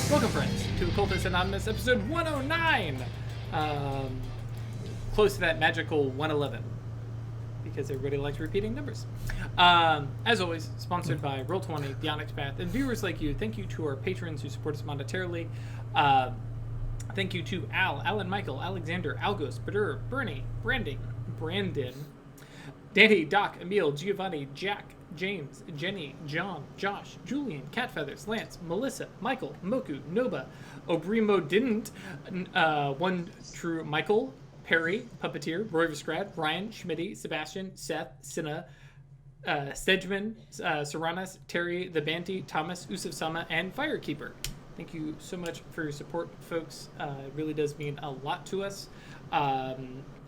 Welcome, friends, to Occultists Anonymous, episode 109. Close to that magical 111, because everybody likes repeating numbers. As always, sponsored by Roll20, The Onyx Path, and viewers like you. Thank you to our patrons who support us monetarily. Thank you to Al, Alan, Michael, Alexander, Algos, Badur, Bernie, Brandon, Danny, Doc, Emil, Giovanni, Jack, James, Jenny, John, Josh, Julian, Catfeathers, Lance, Melissa, Michael, Moku, Noba, Obrimo Didn't, One True Michael, Perry, Puppeteer, Roy Visgrad, Ryan, Schmitty, Sebastian, Seth, Sinna, Stedman, Saranas, Terry, The Banty, Thomas, Usuf Sama, and Firekeeper. Thank you so much for your support, folks. It really does mean a lot to us.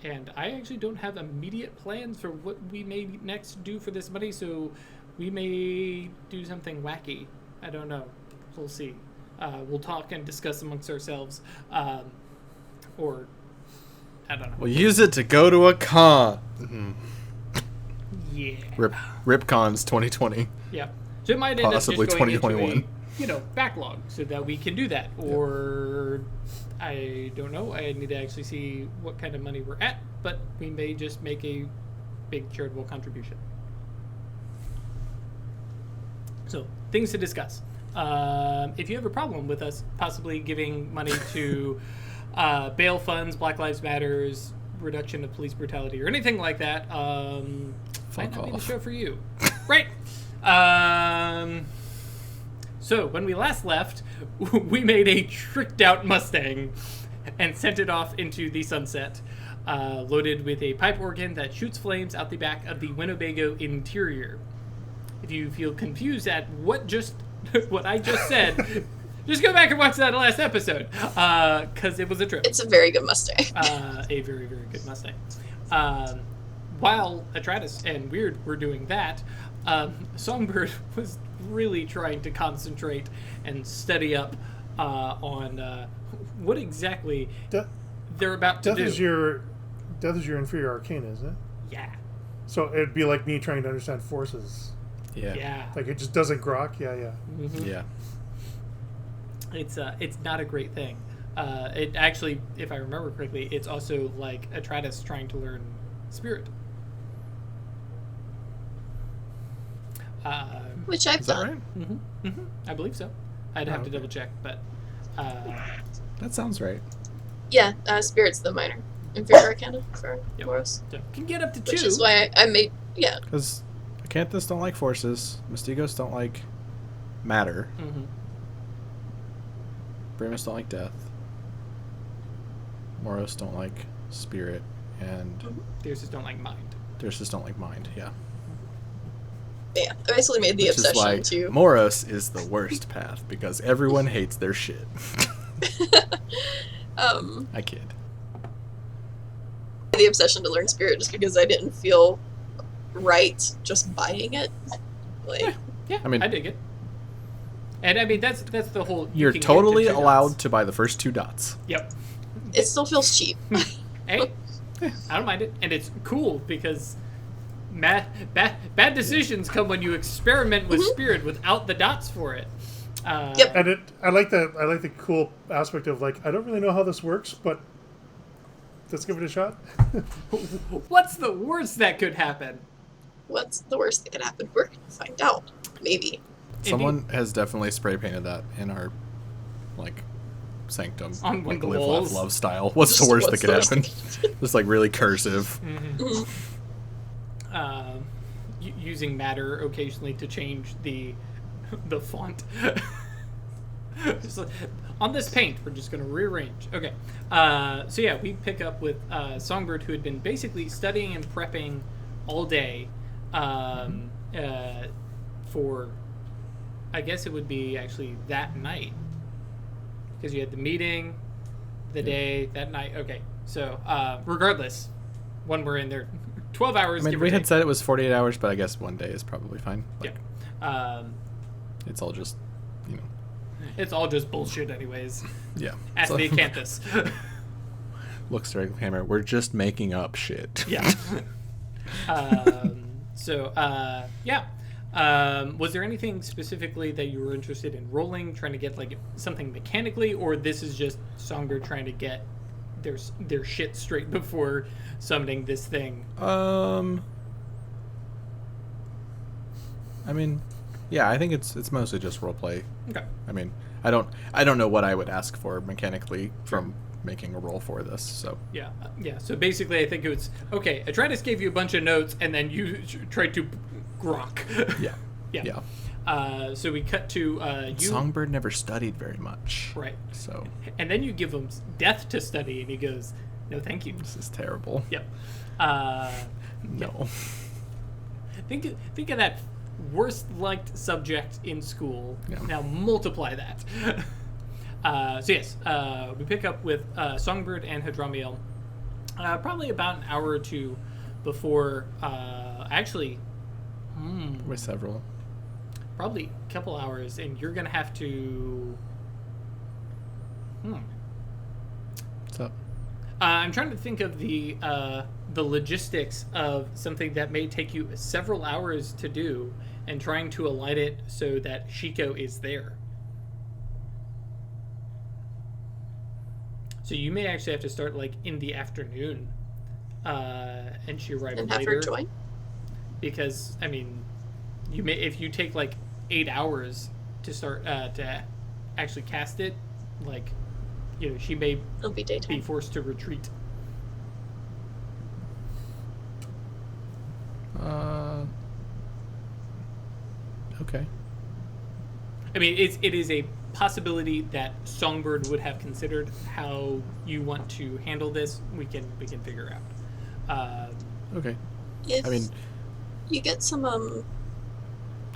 And I actually don't have immediate plans for what we may next do for this money, so we may do something wacky. I don't know. We'll see. We'll talk and discuss amongst ourselves. Or, I don't know. We'll use it to go to a con. Mm-hmm. Yeah. RipCons 2020. Yeah. So it might end possibly up just going 2021. into a, backlog so that we can do that. Or... I don't know. I need to actually see what kind of money we're at, but we may just make a big charitable contribution. So, things to discuss. If you have a problem with us possibly giving money to bail funds, Black Lives Matters, reduction of police brutality, or anything like that, might not be the show for you. Right. So, when we last left, we made a tricked-out Mustang and sent it off into the sunset, loaded with a pipe organ that shoots flames out the back of the Winnebago interior. If you feel confused at what I just said, just go back and watch that last episode, because it was a trip. It's a very good Mustang. A very, very good Mustang. While Atratus and Wyrd were doing that, Songbird was really trying to concentrate and study up on what exactly they're about to do. Death is your inferior arcana, isn't it? Yeah. So it'd be like me trying to understand forces. Yeah. Like it just doesn't grok. Yeah. Mm-hmm. Yeah. It's not a great thing. It actually, if I remember correctly, it's also like Atratus trying to learn spirit. Which I've done. Right? Mm-hmm, mm-hmm. I believe so. I'd have to double check, but That sounds right. Yeah, Spirit's the minor inferior arcana for Moros. So can get up to 2. Which is why I made, Because Occultists don't like forces, Mystigos don't like matter, Mm-hmm. Bremists don't like death, Moros don't like spirit, and There's just don't like mind. Dirces don't like mind, yeah. Yeah, I basically made the Which is obsession why to... Moros is the worst path, because everyone hates their shit. I kid. The obsession to learn Spirit just because I didn't feel right just buying it. Like, Yeah, I dig it. And I mean, that's the whole... You're can get totally to 2 allowed dots. to buy the first 2 dots. Yep. it still feels cheap. Hey, I don't mind it. And it's cool because bad decisions come when you experiment with spirit without the dots for it. Yep. And I like the cool aspect of like I don't really know how this works, but let's give it a shot. What's the worst that could happen? What's the worst that could happen? We're going to find out. Maybe. Someone has definitely spray painted that in our, sanctum. On one like of the live, walls. laugh, love style. What's the worst that could happen? Just really cursive. Mm-hmm. Using matter occasionally to change the font. Just on this paint, we're just going to rearrange. Okay. So yeah, we pick up with Songbird, who had been basically studying and prepping all day for, I guess it would be actually that night. Because you had the meeting, the day, that night. Okay. So regardless, when we're in there, 12 hours. I mean, we had said it was 48 hours, but I guess one day is probably fine. Yeah. It's all just, It's all just bullshit anyways. Yeah. Ask the Acanthus. Looks directly at the camera. We're just making up shit. Yeah. Was there anything specifically that you were interested in rolling, trying to get like something mechanically, or this is just Songbird trying to get their shit straight before summoning this thing? I mean, yeah, I think it's mostly just roleplay. Okay. I mean, I don't know what I would ask for mechanically from making a roll for this. So Yeah. So basically, I think it was okay. Atratus gave you a bunch of notes, and then you tried to grok. yeah, Yeah. So we cut to you. Songbird never studied very much. Right. So And then you give him death to study, and he goes, "No, thank you." this is terrible. Yep. No. Think of that worst liked subject in school. Yeah. Now multiply that. So yes, we pick up with Songbird and Hadramiel, probably about an hour or two before. Actually, With several. probably a couple hours, and you're gonna have to. What's up? I'm trying to think of the logistics of something that may take you several hours to do, and trying to align it so that Shiko is there. So you may actually have to start like in the afternoon, and she arrives And have later. her join? Because I mean, you may if you take like 8 hours to start to actually cast it, like she may It'll be be daytime. forced to retreat. Okay. I mean, it is a possibility that Songbird would have considered. How you want to handle this, we can figure out. Okay. If I mean, you get some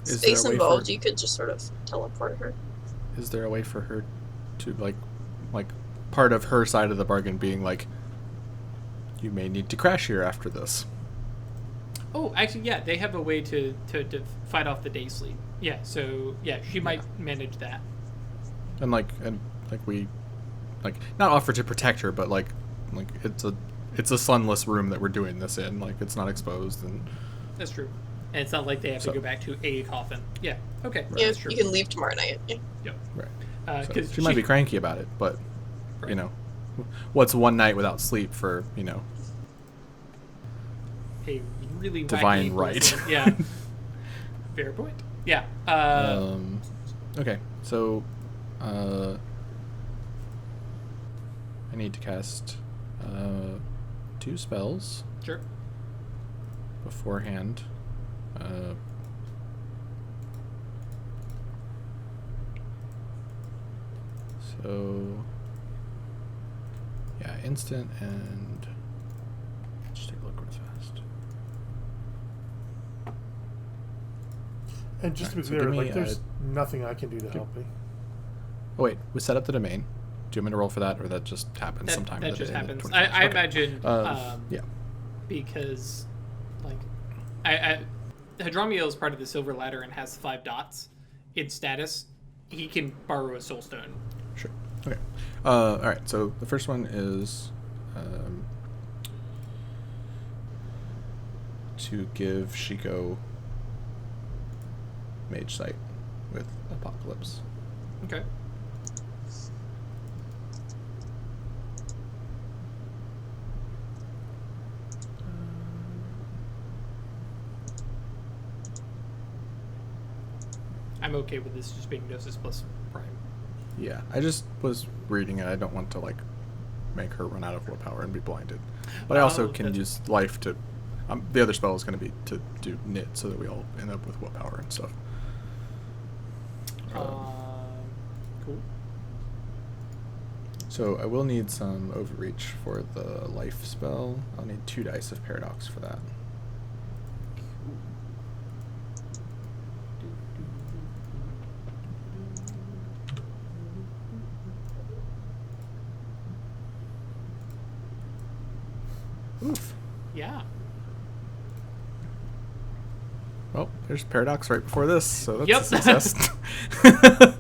is there space a way involved, for you could just sort of teleport her. is there a way for her to like part of her side of the bargain being like, you may need to crash here after this? Oh, actually, yeah, they have a way to fight off the day sleep. Yeah, so yeah, she might manage that. And we not offer to protect her, but like it's a sunless room that we're doing this in. Like, it's not exposed, and That's true. And it's not like they have to go back to a coffin. Yeah. Okay. Yeah, That's true. you can leave tomorrow night. Yeah. Yep. right. So Because she might be cranky about it, but Right. what's one night without sleep for a really divine wacky right. person. Yeah. Fair point. Yeah. Okay, so I need to cast 2 spells Sure. beforehand. So yeah, instant and just take a look real fast. And just to be Alright, so clear, give me, like, there's nothing I can do to help me. Oh wait, we set up the domain. Do you want me to roll for that, or that just happens sometime? That in the just day in the happens. 24 I Okay. imagine. Yeah. Because, like, I Hadramiel is part of the Silver Ladder and has 5 dots in status. He can borrow a soul stone. Sure. Okay. All right. So the first one is to give Shiko Mage Sight with Apocalypse. Okay. I'm okay with this just being Gnosis plus Prime. Yeah, I just was reading it. I don't want to make her run out of willpower and be blinded, but I also can that's- use life to. The other spell is going to be to do knit, so that we all end up with willpower and stuff. Cool. So I will need some overreach for the life spell. I'll need 2 dice of paradox for that. Oof. Yeah. Well, there's paradox right before this, so that's Yep. a success. I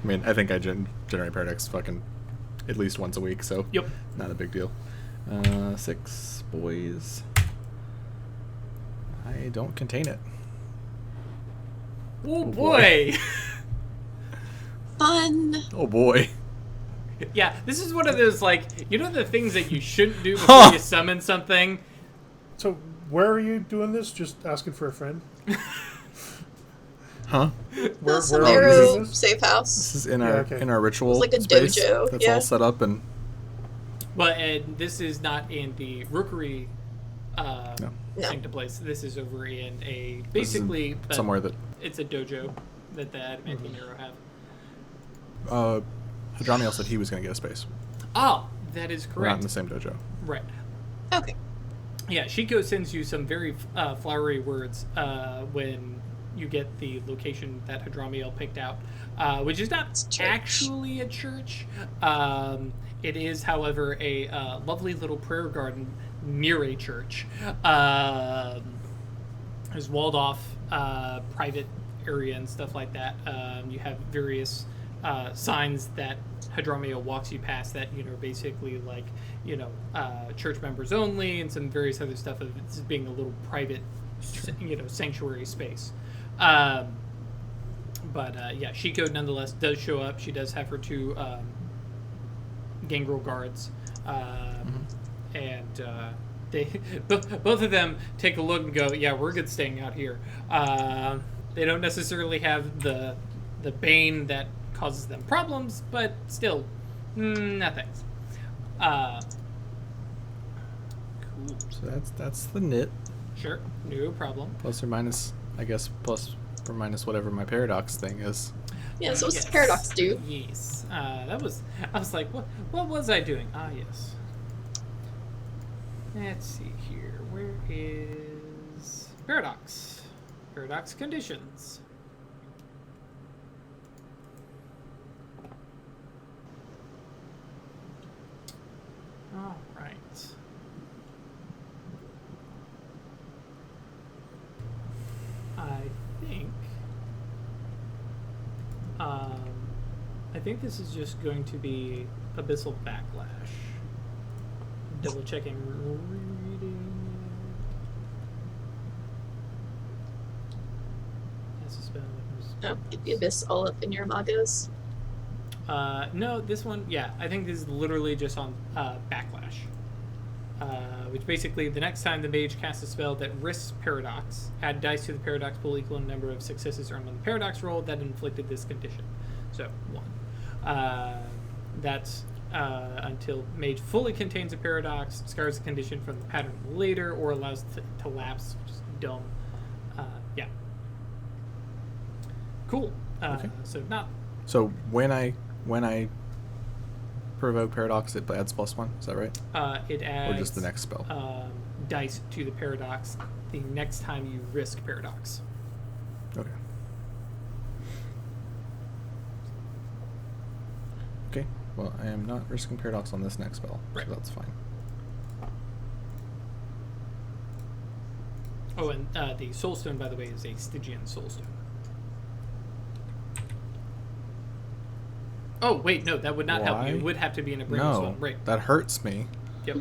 mean, I think I generate paradox fucking at least once a week, so Yep. not a big deal. 6 boys. I don't contain it. Oh boy. boy. Fun. Oh boy. Yeah, this is one of those, like, you know the things that you shouldn't do before Huh. you summon something? So, where are you doing this? Just asking for a friend? Huh? Where Some are you arrow doing this? safe house. This is in Yeah, our okay. in our ritual It's like a space dojo, that's yeah. all set up and Well, and this is not in the Rookery no. No. sanctum place. This is over in a, This is in basically, somewhere that it's a dojo that the Adamantium Hero have. Hadramiel said he was going to get a space. Oh, that is We're not in correct. the same dojo. Right. Okay. Yeah, Shiko sends you some very flowery words when you get the location that Hadramiel picked out, which is not It's church. actually a church. It is, however, a lovely little prayer garden near a church. There's walled off private area and stuff like that. You have various signs that Hadramiel walks you past that, you know, basically like, you know, church members only, and some various other stuff of it being a little private, you know, sanctuary space. But yeah, Shiko nonetheless does show up. She does have her two gangrel guards, and they both of them take a look and go, "Yeah, we're good staying out here." They don't necessarily have the bane that causes them problems, but still, no thanks. Cool. So that's the knit. Sure, no problem. Plus or minus, I guess, plus or minus whatever my paradox thing is. Yeah, so what's Yes. the paradox do? Yes. That was. I was like, what was I doing? Ah, yes. Let's see here. Where is paradox? Paradox conditions. All right. I think this is just going to be Abyssal Backlash. Double checking reading. That's a spell. Oh, get the abyss all up in your magos. No, this one, yeah, I think this is literally just on Backlash. Which basically, the next time the mage casts a spell that risks Paradox, add dice to the Paradox pool equal in number of successes earned on the Paradox roll that inflicted this condition. So, 1. That's until mage fully contains a Paradox, scars the condition from the pattern later, or allows it to lapse, which is dumb. Yeah. Cool. Okay. So, not... So when I provoke paradox, it adds +1. Is that right? It adds... Or just the next spell? Dice to the Paradox the next time you risk Paradox. Okay. Okay. Well, I am not risking paradox on this next spell, Right. so that's fine. Oh, and the Soulstone, by the way, is a Stygian Soulstone. Oh, wait, no, that would not help you. Why? It would have to be in a Brenna No, one. Right. that hurts me. Yep.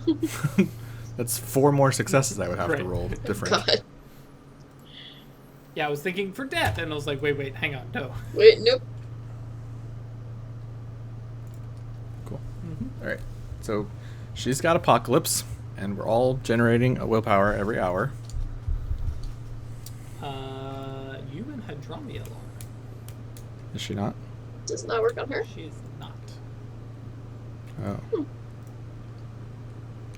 That's 4 more successes I would have Right. to roll different. God. Yeah, I was thinking for death, and I was like, wait, hang on, no. Wait, nope. Cool. All right. So she's got Apocalypse, and we're all generating a willpower every hour. You and Hadramiel are. Is she not? Does not work on her. She is not. Oh.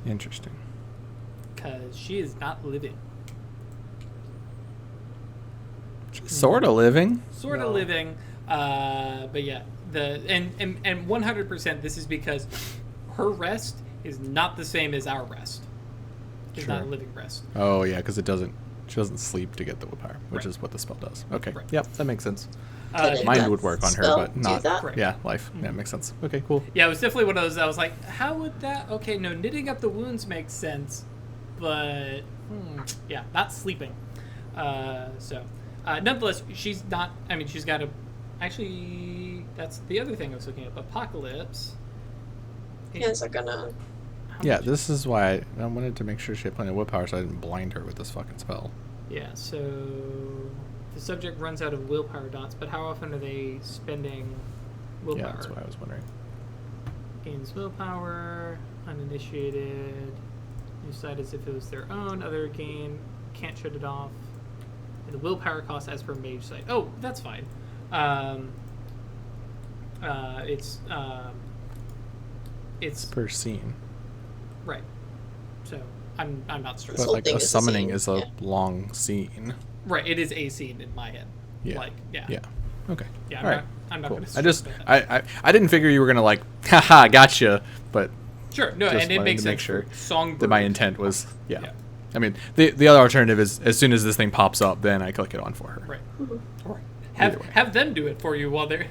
Interesting. Because she is not living. She's sort of living. Sort of No. living, but yeah, and 100% this is because her rest is not the same as our rest. It's not a Sure. living rest. Oh yeah, because she doesn't sleep to get the willpower, which Right. is what the spell does. Okay. Right. Yep, that makes sense. Could Mine that would work on her, spell but do not. that? Correct. Yeah, life. Yeah, makes sense. Okay, cool. Yeah, it was definitely one of those. I was like, how would that? Okay, no, knitting up the wounds makes sense, but yeah, not sleeping. Nonetheless, she's not. I mean, she's got a. Actually, that's the other thing I was looking up. Apocalypse. Yeah, is that gonna... How Yeah, much- this is why I wanted to make sure she had plenty of willpower, so I didn't blind her with this fucking spell. Yeah, so The subject runs out of willpower dots, but how often are they spending willpower? Yeah, that's what I was wondering. Gains willpower, uninitiated. New side as if it was their own. Other gain, can't shut it off. And the willpower cost as per mage site. Oh, that's fine. It's Per scene. right. So I'm not stressed. This But whole like thing a is a summoning scene, is a yeah. long scene. Right, it is a scene in my head. Yeah. Like, yeah. Yeah. Okay. Yeah, All right. I'm not Cool. going to I just stress about that. I didn't figure you were gonna like haha gotcha, but Sure, no, just and it wanted makes to make sense sure for Songbird. that my intent was yeah. Yeah. I mean the other alternative is as soon as this thing pops up, then I click it on for her. Right. Mm-hmm. Or Either way. have them do it for you while they're.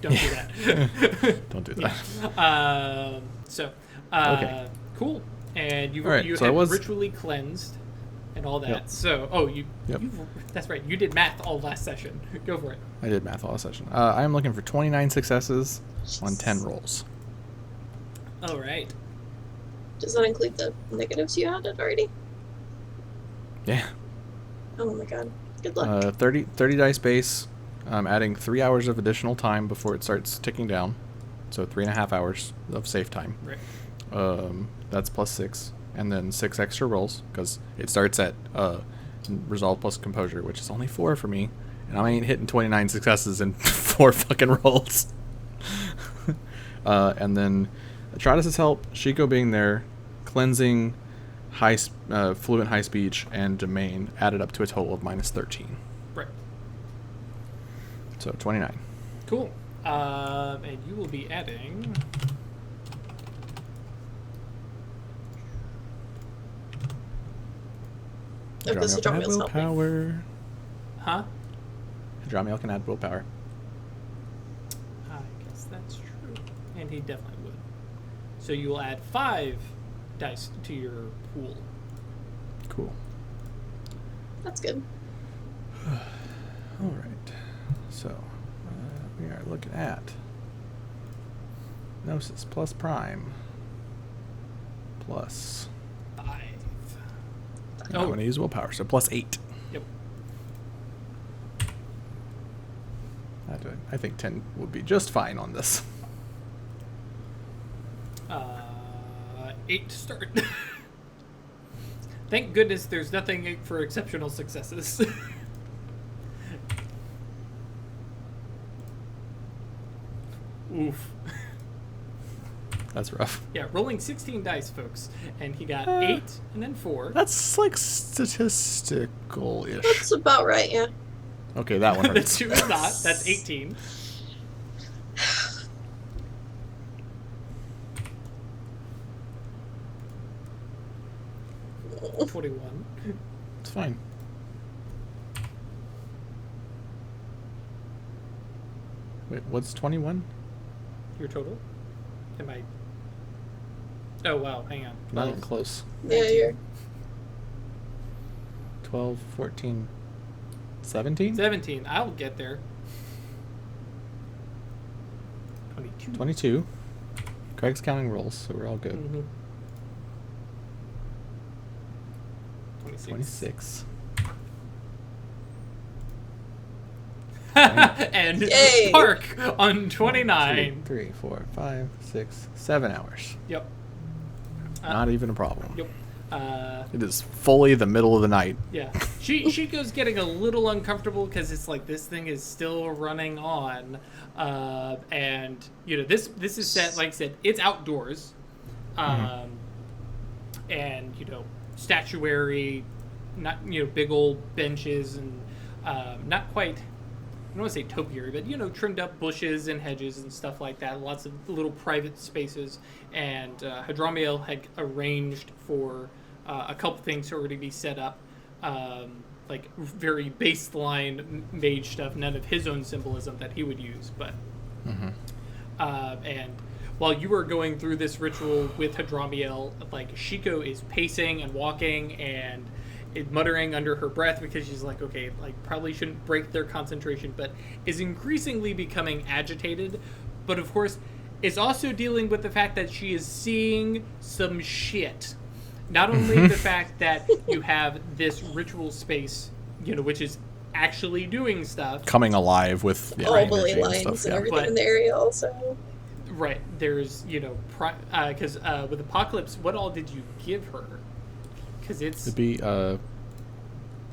Don't do that. Don't do that. Okay. Cool. And you All right, you so I have was- ritually cleansed and all that. Yep. So Yep. that's right. You did math all last session. Go for it. I did math all session. I am looking for 29 successes on 10 rolls. All right. Does that include the negatives you added already? Yeah. Oh my god. Good luck. 30 dice base. I'm adding 3 hours of additional time before it starts ticking down. So 3.5 hours of safe time. Right. That's plus 6. And then 6 extra rolls because it starts at resolve plus composure, which is only 4 for me. And I ain't hitting 29 successes in 4 fucking rolls. And then Atratus' help, Shiko being there, cleansing, fluent high speech, and domain added up to a total of minus 13. Right. So 29. Cool. And you will be adding. Oh, because Hadramiel can add Hadramiel's helping. willpower. Huh? Hadramiel can add willpower. I guess that's true. And he definitely would. So you will add 5 dice to your pool. Cool. That's good. All right. So we are looking at Gnosis plus Prime plus. 5. I'm going to use willpower, so plus 8. Yep. I think 10 would be just fine on this. 8 to start. Thank goodness there's nothing for exceptional successes. Oof. That's rough. Yeah, rolling 16 dice, folks. And he got 8 and then 4. That's like statistical-ish. That's about right, yeah. Okay, that one The hurts. 2 is not. That's 18. Oh, 21. It's fine. Wait, what's 21? Your total? Am I... Oh, wow. Hang on. Not even close. yeah, you're 12, 14, 17? 17. I'll get there. 22. 22. Craig's counting rolls, so we're all good. Mhm. 26. 26. And Yay. Park on 29. 2, 3, 4, 5, 6, 7 hours. Yep. Not even a problem. Yep. It is fully the middle of the night. Yeah. Shiko's getting a little uncomfortable because it's like this thing is still running on. And, you know, this is set, like I said, it's outdoors. And, you know, statuary, not, you know, big old benches and not quite, I don't want to say topiary, but, you know, trimmed up bushes and hedges and stuff like that. Lots of little private spaces. And Hadramiel had arranged for a couple things to already be set up. Like very baseline mage stuff, none of his own symbolism that he would use. But and while you were going through this ritual with Hadramiel, like Shiko is pacing and walking and muttering under her breath because she's like, okay, like probably shouldn't break their concentration, but is increasingly becoming agitated. But of course, is also dealing with the fact that she is seeing some shit. Not only the fact that you have this ritual space, you know, which is actually doing stuff. Coming alive with all bully energy lines stuff, and yeah. everything But- in the area also. Right. There's, because with Apocalypse, what all did you give her? Because it's... It'd be I'm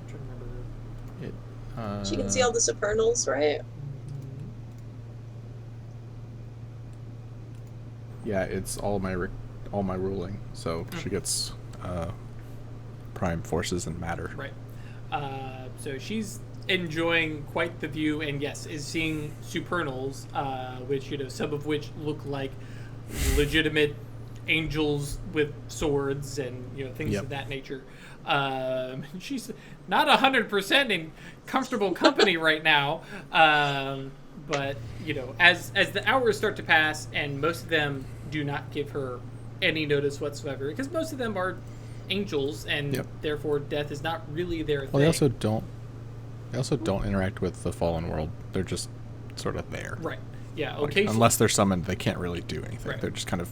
trying to remember. She can see all the supernals, right? Yeah, it's all my ruling. So she gets prime forces and matter. Right. So she's enjoying quite the view, and yes, is seeing supernals, which, some of which look like legitimate angels with swords and, things Yep. of that nature. She's not 100% in comfortable company right now. But, as the hours start to pass, and most of them do not give her any notice whatsoever, because most of them are angels, and Yep. therefore death is not really their thing. Well, they also don't interact with the fallen world. They're just sort of there. Right. Yeah. Like, Occasionally, unless they're summoned, they can't really do anything. Right. They're just kind of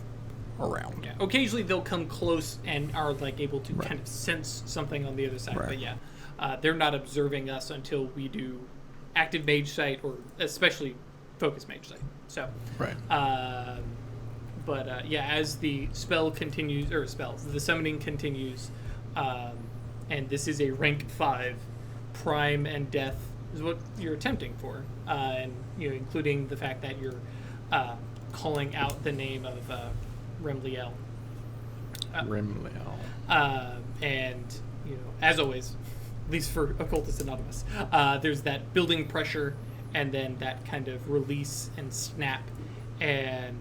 around. yeah, occasionally they'll come close and are able to Right. kind of sense something on the other side. Right. But yeah, they're not observing us until we do active mage sight, or especially focus mage sight. So, Right. but as the spell continues, the summoning continues, and this is a rank 5, prime and death is what you're attempting for, and including the fact that you're calling out the name of Remliel. Rimliel. And as always, at least for Occultists Anonymous, there's that building pressure, and then that kind of release and snap, and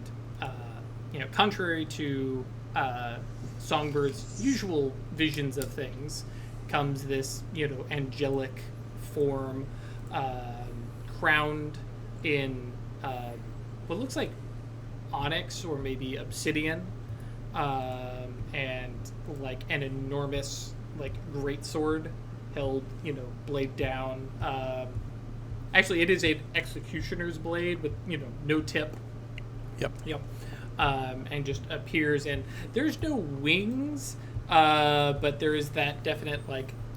contrary to Songbird's usual visions of things, comes this angelic form, crowned in what looks like onyx or maybe obsidian, and like an enormous great sword held blade down. Actually, it is an executioner's blade with no tip. Yep. And just appears, and there's no wings, but there is that definite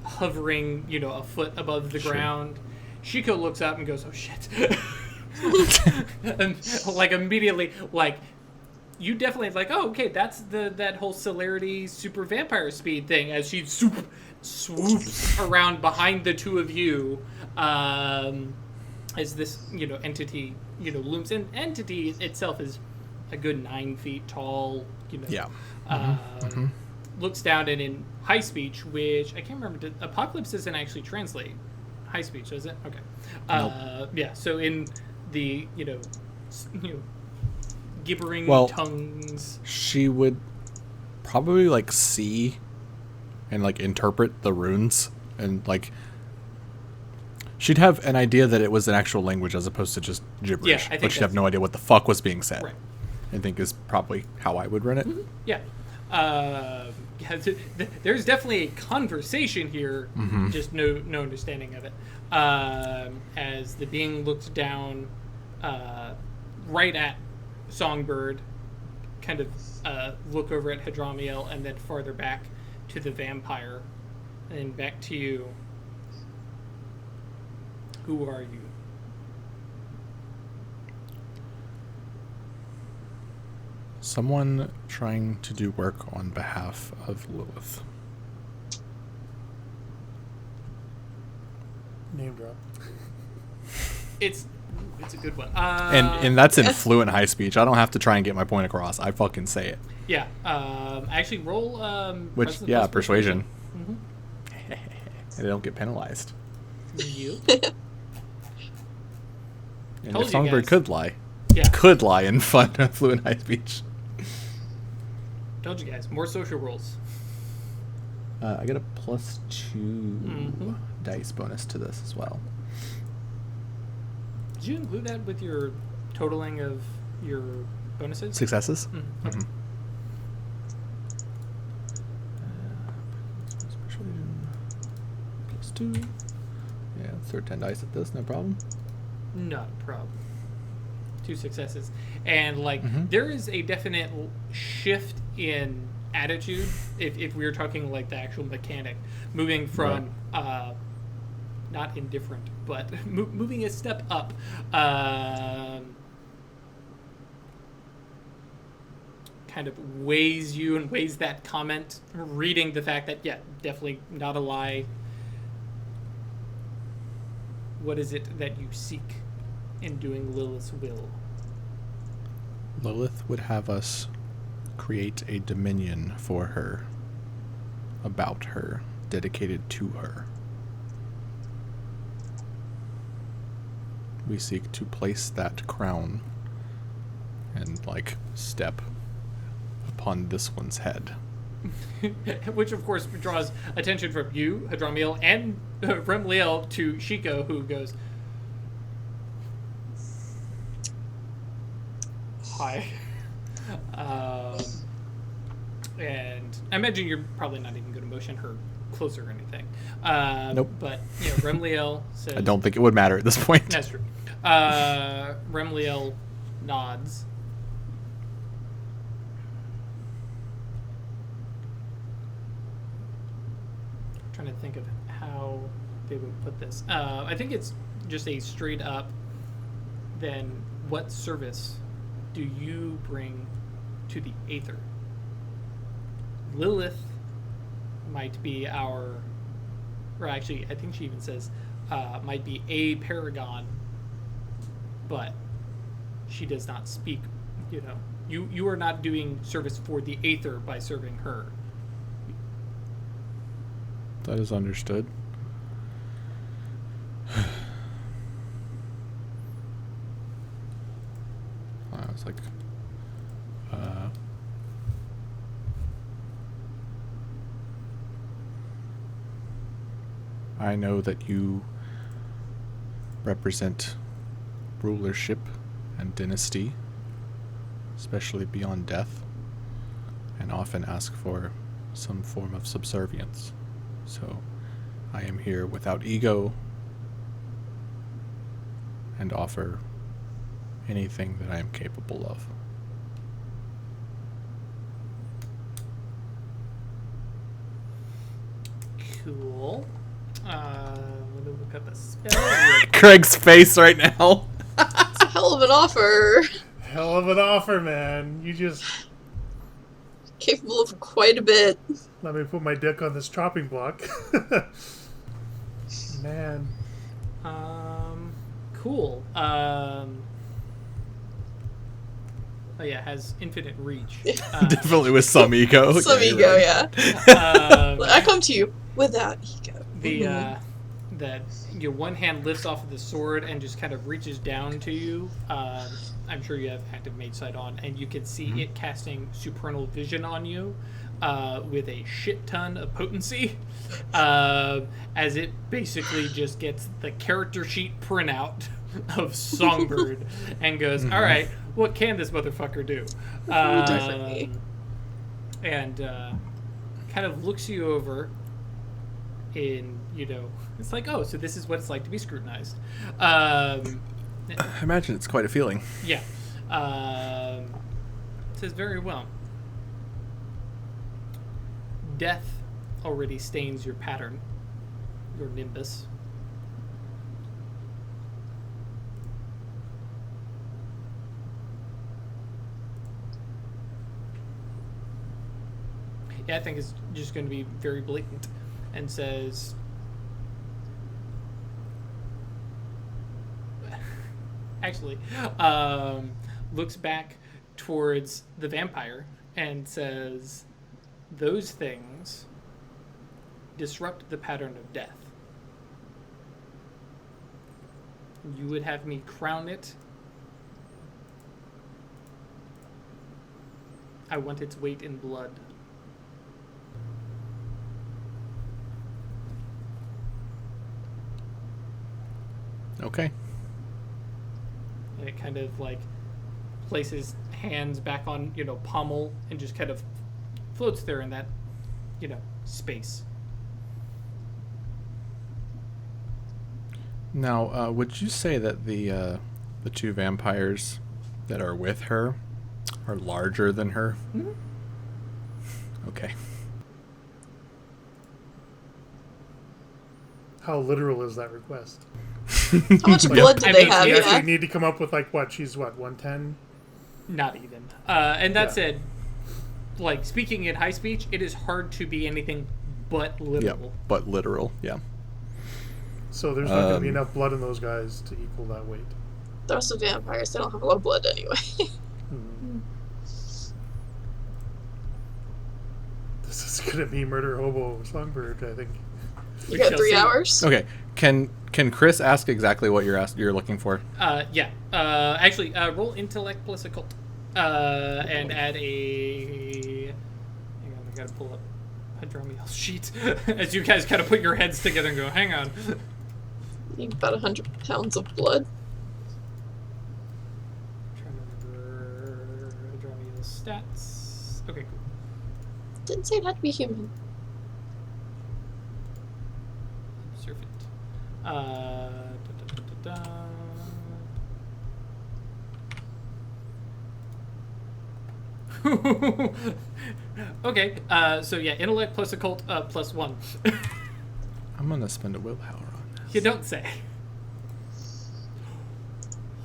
hovering a foot above the Sure. ground. Shiko looks up and goes, "Oh shit!" And immediately you definitely oh, okay, that's that whole celerity super vampire speed thing, as she swoops around behind the two of you, as this entity looms. And entity itself is a good 9 feet tall. Yeah. Looks down, and in high speech, which I can't remember, Apocalypse doesn't actually translate high speech, does it? Okay. Nope. Yeah. So in the gibbering tongues. She would probably see and interpret the runes, and she'd have an idea that it was an actual language as opposed to just gibberish. Yeah, I think but she'd have that's- no idea what the fuck was being said. Right. I think is probably how I would run it. Yeah. There's definitely a conversation here, just no understanding of it. As the being looks down right at Songbird, kind of look over at Hadramiel, and then farther back to the vampire, and back to you. Who are you? Someone trying to do work on behalf of Lilith. Name drop. It's a good one. And that's in fluent high speech. I don't have to try and get my point across. I fucking say it. Yeah. Actually, roll. Which, Presence yeah, plus persuasion. Mhm. And they don't get penalized. You. And Told if you Songbird guys. could lie, Yeah. could lie in fluent high speech. Told you guys. More social rolls. I get a +2 Mhm. dice bonus to this as well. Did you include that with your totaling of your bonuses? Successes? Mm, okay. Mhm. +2. Yeah, throw 10 dice at this, no problem. Not a problem. 2 successes. And, Mhm. there is a definite shift in attitude, if we were talking, the actual mechanic. Moving from, not indifferent, but moving a step up. Kind of weighs you and weighs that comment, reading the fact that, yeah, definitely not a lie. What is it that you seek in doing Lilith's will? Lilith would have us create a dominion for her, about her, dedicated to her. We seek to place that crown and, step upon this one's head. Which, of course, draws attention from you, Hadramiel, and Remliel to Shiko, who goes, hi. And I imagine you're probably not even going to motion her closer or anything. Nope. But, Remliel says... I don't think it would matter at this point. That's true. Remliel nods. Trying to think of how they would put this. I think it's just a straight up, then what service do you bring to the Aether? Lilith might be our, or actually I think she even says might be a paragon, but she does not speak, you are not doing service for the Aether by serving her. That is understood. I was like, I know that you represent rulership and dynasty, especially beyond death, and often ask for some form of subservience. So I am here without ego and offer anything that I am capable of. Cool. Let me look up a spell. Craig's face right now. It's a hell of an offer. Hell of an offer, man. You just... Capable of quite a bit. Let me put my dick on this chopping block. Man. Cool. Oh yeah, has infinite reach. Definitely with some ego. Some Yeah, ego, right. yeah. I come to you without ego. That your one hand lifts off of the sword and just kind of reaches down to you. I'm sure you have active mage sight on, and you can see it casting supernal vision on you with a shit ton of potency, as it basically just gets the character sheet printout of Songbird and goes, all right, what can this motherfucker do? Definitely. And kind of looks you over in, it's like, oh, so this is what it's like to be scrutinized. I imagine it's quite a feeling. Yeah. Says very well. Death already stains your pattern, your nimbus. Yeah, I think it's just going to be very blatant and says, actually, looks back towards the vampire and says, those things disrupt the pattern of death. You would have me crown it. I want its weight in blood. Okay. And it kind of places hands back on, pommel and just kind of floats there in that, space. Now, would you say that the two vampires that are with her are larger than her? Mm-hmm. Okay. how literal is that request? How much blood do they have? We Yeah. actually need to come up with like what? She's what, 110? Not even. And that Yeah. said, like, speaking in high speech, it is hard to be anything but literal. Yeah, but literal. Yeah. So there's not going to be enough blood in those guys to equal that weight. They're also vampires. They don't have a lot of blood anyway. This is going to be Murder Hobo Songbird, I think. You got 3 hours. Okay. Can Chris ask exactly what you're looking for? Yeah. Actually, roll intellect plus occult. And add a... Hang on, I gotta pull up Hadramiel's sheet. As you guys kind of put your heads together and go, hang on. Need about 100 pounds of blood. Trying to remember Hadramiel's stats. Okay, cool. Didn't say it had to be human. Observant. Okay, so yeah, intellect plus occult plus 1. I'm gonna spend a willpower on this. You don't say.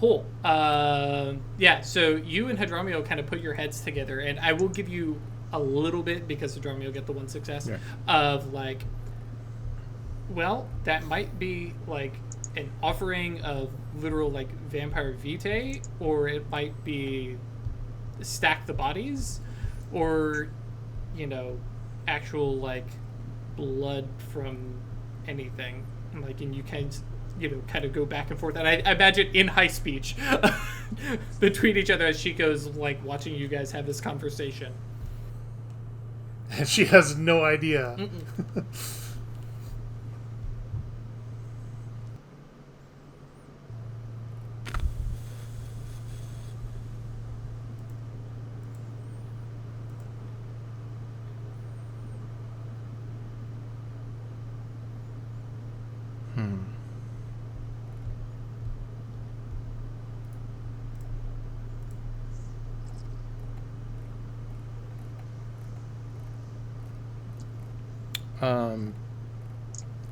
Cool. Yeah, so you and Hadramiel kind of put your heads together, and I will give you a little bit, because Hadramiel get the 1 success, Yeah. of like, well, that might be like an offering of literal like vampire vitae, or it might be stack the bodies, or, you know, actual like blood from anything, like, and you can, you know, kind of go back and forth, and I imagine in high speech between each other as Chico's like watching you guys have this conversation. And she has no idea.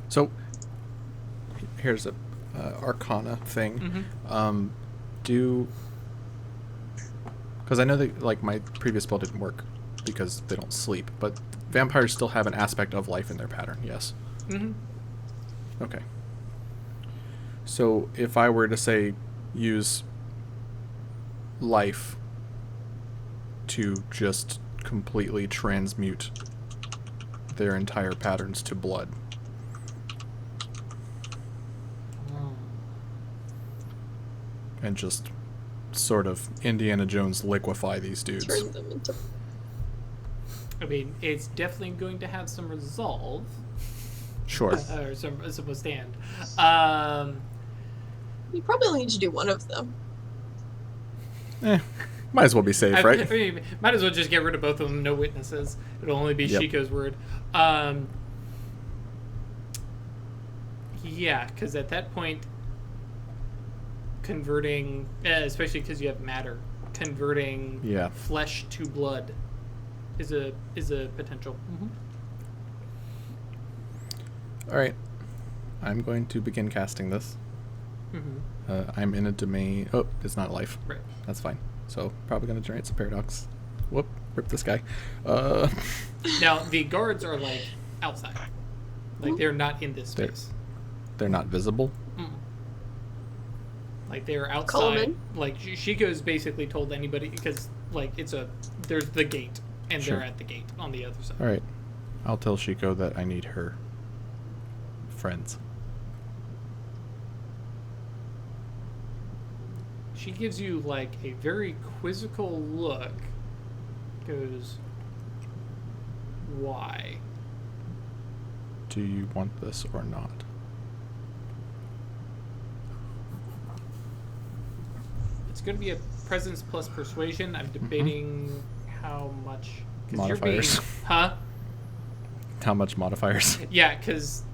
So here's a Arcana thing. Because I know that like my previous spell didn't work because they don't sleep, but vampires still have an aspect of life in their pattern. Yes. Okay. So if I were to say use life to just completely transmute their entire patterns to blood. And just sort of Indiana Jones liquefy these dudes. Turn them into. I mean, it's definitely going to have some resolve. Sure. Or some withstand. You probably only need to do one of them. Might as well be safe, right? I mean, might as well just get rid of both of them. No witnesses. It'll only be Chico's word. Yeah, because at that point, converting, especially because you have matter, converting flesh to blood is a potential. All right, I'm going to begin casting this. I'm in a domain. Oh, it's not life. Right. That's fine. So probably going to generate some paradox. Whoop! Rip this guy. Now the guards are like outside, like they're not in this space. They're not visible. Like they're outside. Call them in. Like Chico's basically told anybody, because like there's the gate, and Sure. they're at the gate on the other side. All right, I'll tell Chico that I need her friends. She gives you like a very quizzical look. Goes, why? Do you want this or not? It's going to be a presence plus persuasion. I'm debating how much. 'Cause Modifiers. You're being, huh? How much modifiers? Yeah, because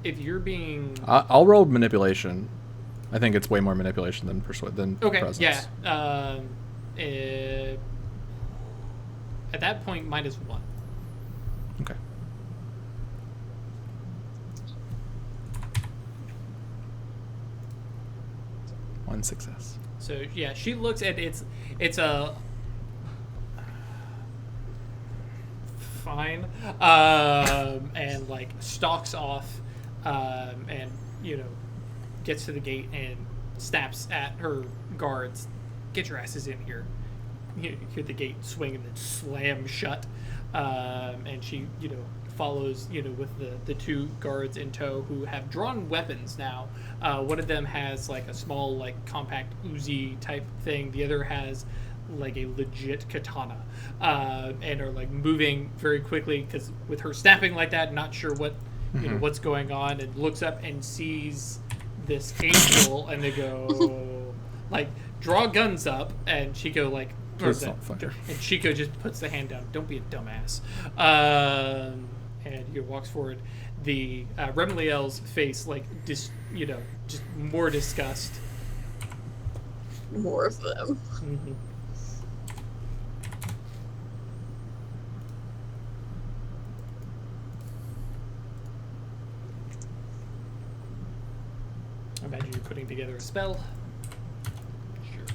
if you're being. I'll roll manipulation. I think it's way more manipulation than Okay, presence. yeah. At that point, -1. Okay. 1 success. So yeah, she looks at it's a fine, and like stalks off, and gets to the gate and snaps at her guards. Get your asses in here. You hear the gate swing and then slam shut, and she follows with the two guards in tow who have drawn weapons now. One of them has like a small like compact Uzi type thing. The other has like a legit katana, and are like moving very quickly because with her snapping like that, not sure what what's going on, and looks up and sees this angel, and they go like draw guns up, and Chico like and Chico just puts the hand down. Don't be a dumbass. And he walks forward. The Remeliel's face like just more disgust. More of them. Mm-hmm. I imagine you're putting together a spell. Sure.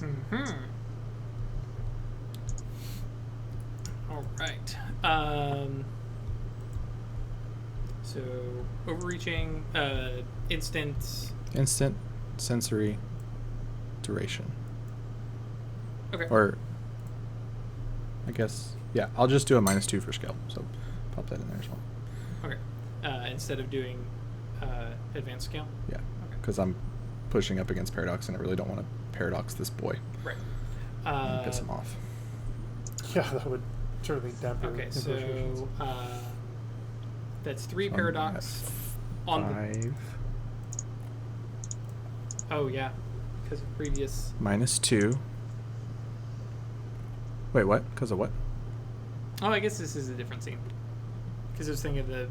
Mm-hmm. All right. So overreaching, instant sensory duration. Okay. Or I guess I'll just do a -2 for skill. So pop that in there as well. Okay. Instead of doing advanced skill. Yeah. Because I'm pushing up against paradox, and I really don't want to paradox this boy. Right. And piss him off. Yeah, that would certainly dampen. Okay, so that's 3 paradox on 5. the. Oh yeah, because of previous. -2. Wait, what? Because of what? Oh, I guess this is a different scene. Because I was thinking of the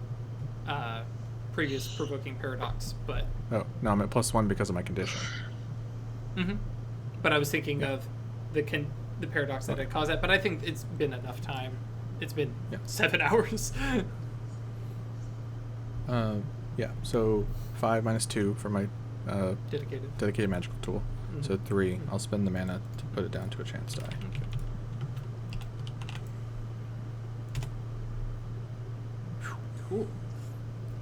previous provoking paradox, but. Oh no, I'm at +1 because of my condition. Mm-hmm. But I was thinking of the paradox that had caused that. But I think it's been enough time. It's been 7 hours. Yeah. So 5 -2 for my dedicated magical tool. Mm-hmm. So 3. Mm-hmm. I'll spend the mana to put it down to a chance die. Okay. Cool.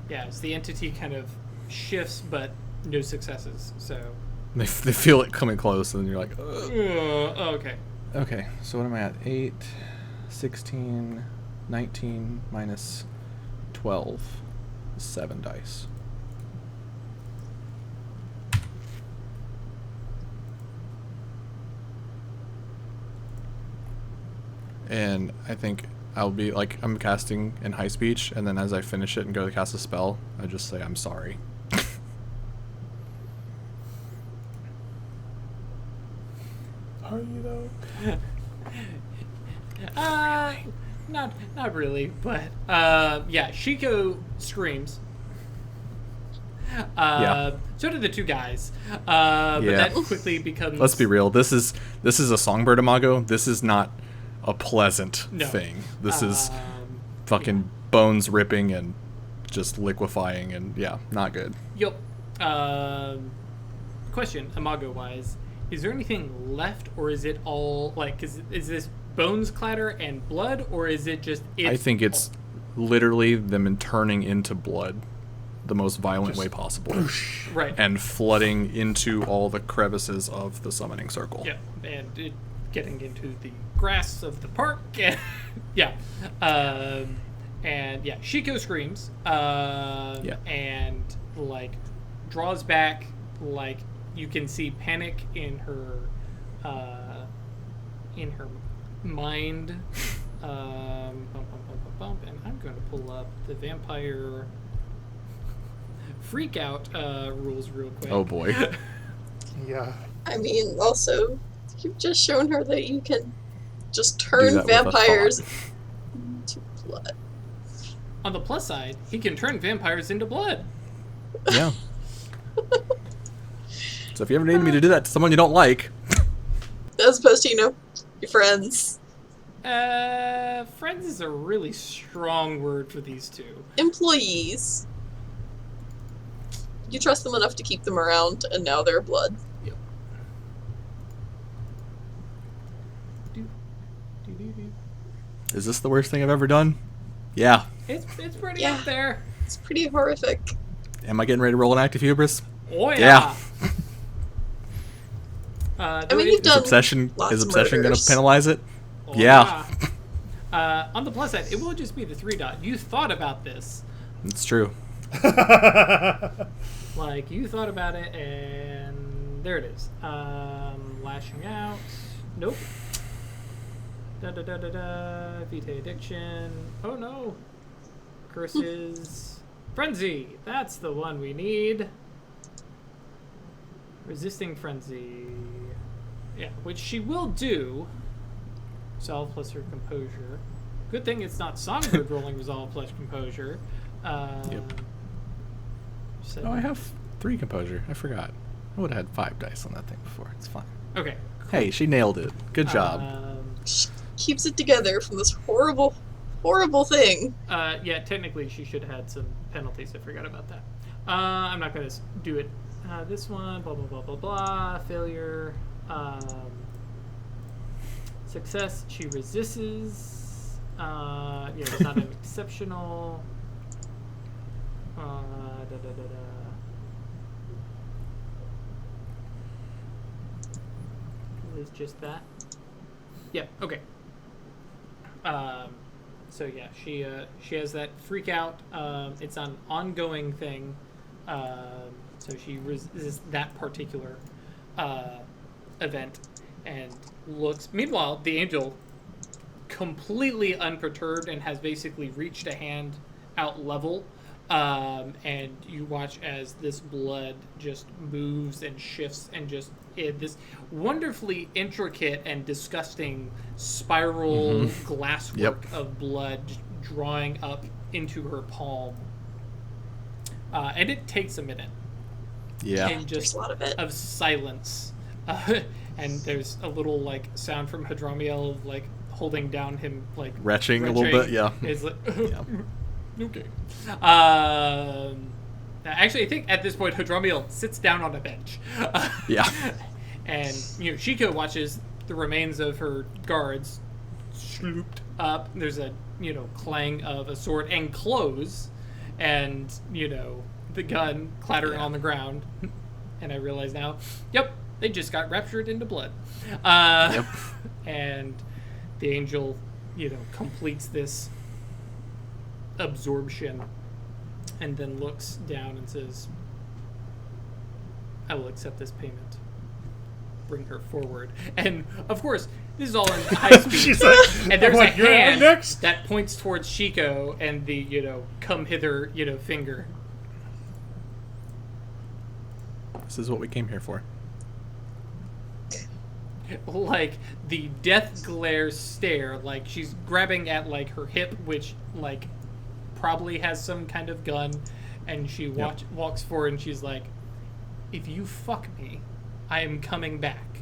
Yeah, as the entity kind of shifts, but no successes. So They feel it coming close, and you're like, ugh. Okay. Okay, so what am I at? 8, 16, 19 minus 12 is 7 dice. And I think I'll be like, I'm casting in high speech, and then as I finish it and go to cast a spell, I just say, I'm sorry. Are you though? Not really, but yeah, Shiko screams. So do the two guys. But that quickly becomes. Let's be real. This is a Songbird imago. This is not a pleasant thing. This is fucking bones ripping and just liquefying, and not good. Yep. Question, imago wise, is there anything left, or is it all like? Is this bones clatter and blood, or is it just? I think it's literally them turning into blood, the most violent way possible, right? And flooding into all the crevices of the summoning circle. Yeah, and it getting into the grass of the park. And Shiko screams. And like draws back, like you can see panic in her mind. And I'm going to pull up the vampire freak out rules real quick. Oh boy. Yeah. I mean, also, you've just shown her that you can just turn vampires into blood. On the plus side, he can turn vampires into blood. Yeah. So if you ever need me to do that to someone you don't like. As opposed to, your friends. Friends is a really strong word for these two. Employees. You trust them enough to keep them around, and now they're blood. Yep. Do. Is this the worst thing I've ever done? Yeah. It's pretty Yeah. up there. It's pretty horrific. Am I getting ready to roll an active hubris? Oh yeah. Yeah. I mean, you've done lots Is of obsession going to murders. penalize it? Oh, Yeah. On the plus side, it will just be the 3 dot. You thought about this. It's true. Like, you thought about it, and there it is. Lashing out. Nope. Vitae addiction. Oh no. Curses. Frenzy. That's the one we need. Resisting frenzy. Yeah, which she will do. Resolve plus her composure. Good thing it's not Songbird rolling resolve plus composure. Yep. So- Oh, I have 3 composure. I forgot. I would have had 5 dice on that thing before. It's fine. Okay. Hey, she nailed it. Good job. She keeps it together from this horrible, horrible thing. Yeah, technically she should have had some penalties. I forgot about that. I'm not going to do it. This one, blah, blah, blah, blah, blah. Failure. Success, she resists. It's not an exceptional. It's just that. Yeah, okay. So yeah, she has that freak out. It's an ongoing thing. So she resists that particular event and looks. Meanwhile, the angel, completely unperturbed and has basically reached a hand out level. And you watch as this blood just moves and shifts and just this wonderfully intricate and disgusting spiral glasswork of blood just drawing up into her palm. And it takes a minute. Yeah. And There's just a lot of it. of silence. And there's a little like sound from Hadramiel of like holding down him like Retching a little bit, yeah. It's like Yeah. okay. Actually, I think at this point Hadramiel sits down on a bench. Yeah. And Shiko watches the remains of her guards slooped up. There's a clang of a sword and clothes, and the gun clattering on the ground. And I realize now, yep, they just got raptured into blood. Yep. And the angel, completes this absorption and then looks down and says, I will accept this payment. Bring her forward. And of course, this is all in high speed. She's like, and there's a "You're hand next." that points towards Shiko and the, come hither, finger. This is what we came here for. Like the death glare stare, like she's grabbing at like her hip, which like probably has some kind of gun, and she walks forward and she's like, if you fuck me, I am coming back.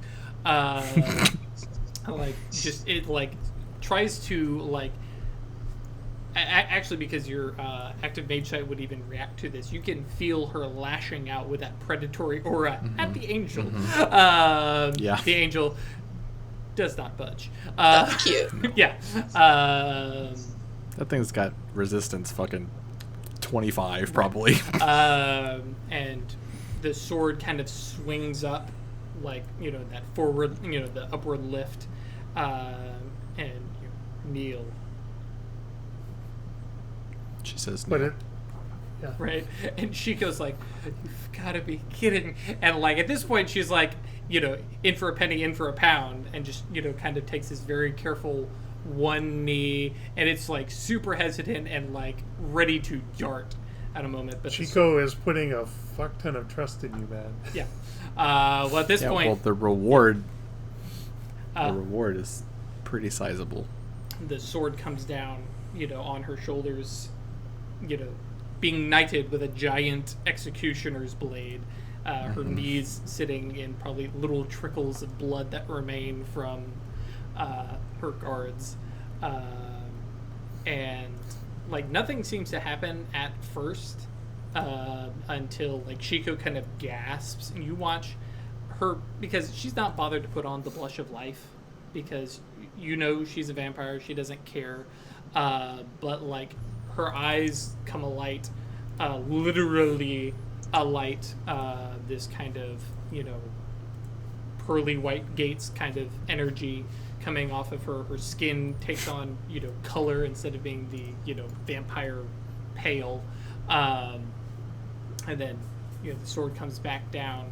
Like just it like tries to like actually, because your active mage sight would even react to this, you can feel her lashing out with that predatory aura at the angel. Yeah. The angel does not budge. That's cute. Yeah. That thing's got resistance fucking 25 probably. And the sword kind of swings up, like that forward, the upward lift, and kneel. She says But no. it, yeah. Right? And she goes like, you've got to be kidding. And like at this point she's like, in for a penny, in for a pound, and just, kind of takes this very careful one knee, and it's like super hesitant and like ready to dart at a moment. But Chico is putting a fuck ton of trust in you, man. yeah. Well, at this point, well, the reward is pretty sizable. the sword comes down, on her shoulders, being knighted with a giant executioner's blade. Her knees sitting in probably little trickles of blood that remain from her guards. And like nothing seems to happen at first, until like Shiko kind of gasps, and you watch her, because she's not bothered to put on the blush of life, because you know she's a vampire, she doesn't care, but like her eyes come alight, literally alight, this kind of, you know, pearly white gates kind of energy coming off of her. Her skin takes on, you know, color instead of being the, you know, vampire pale, and then, you know, the sword comes back down,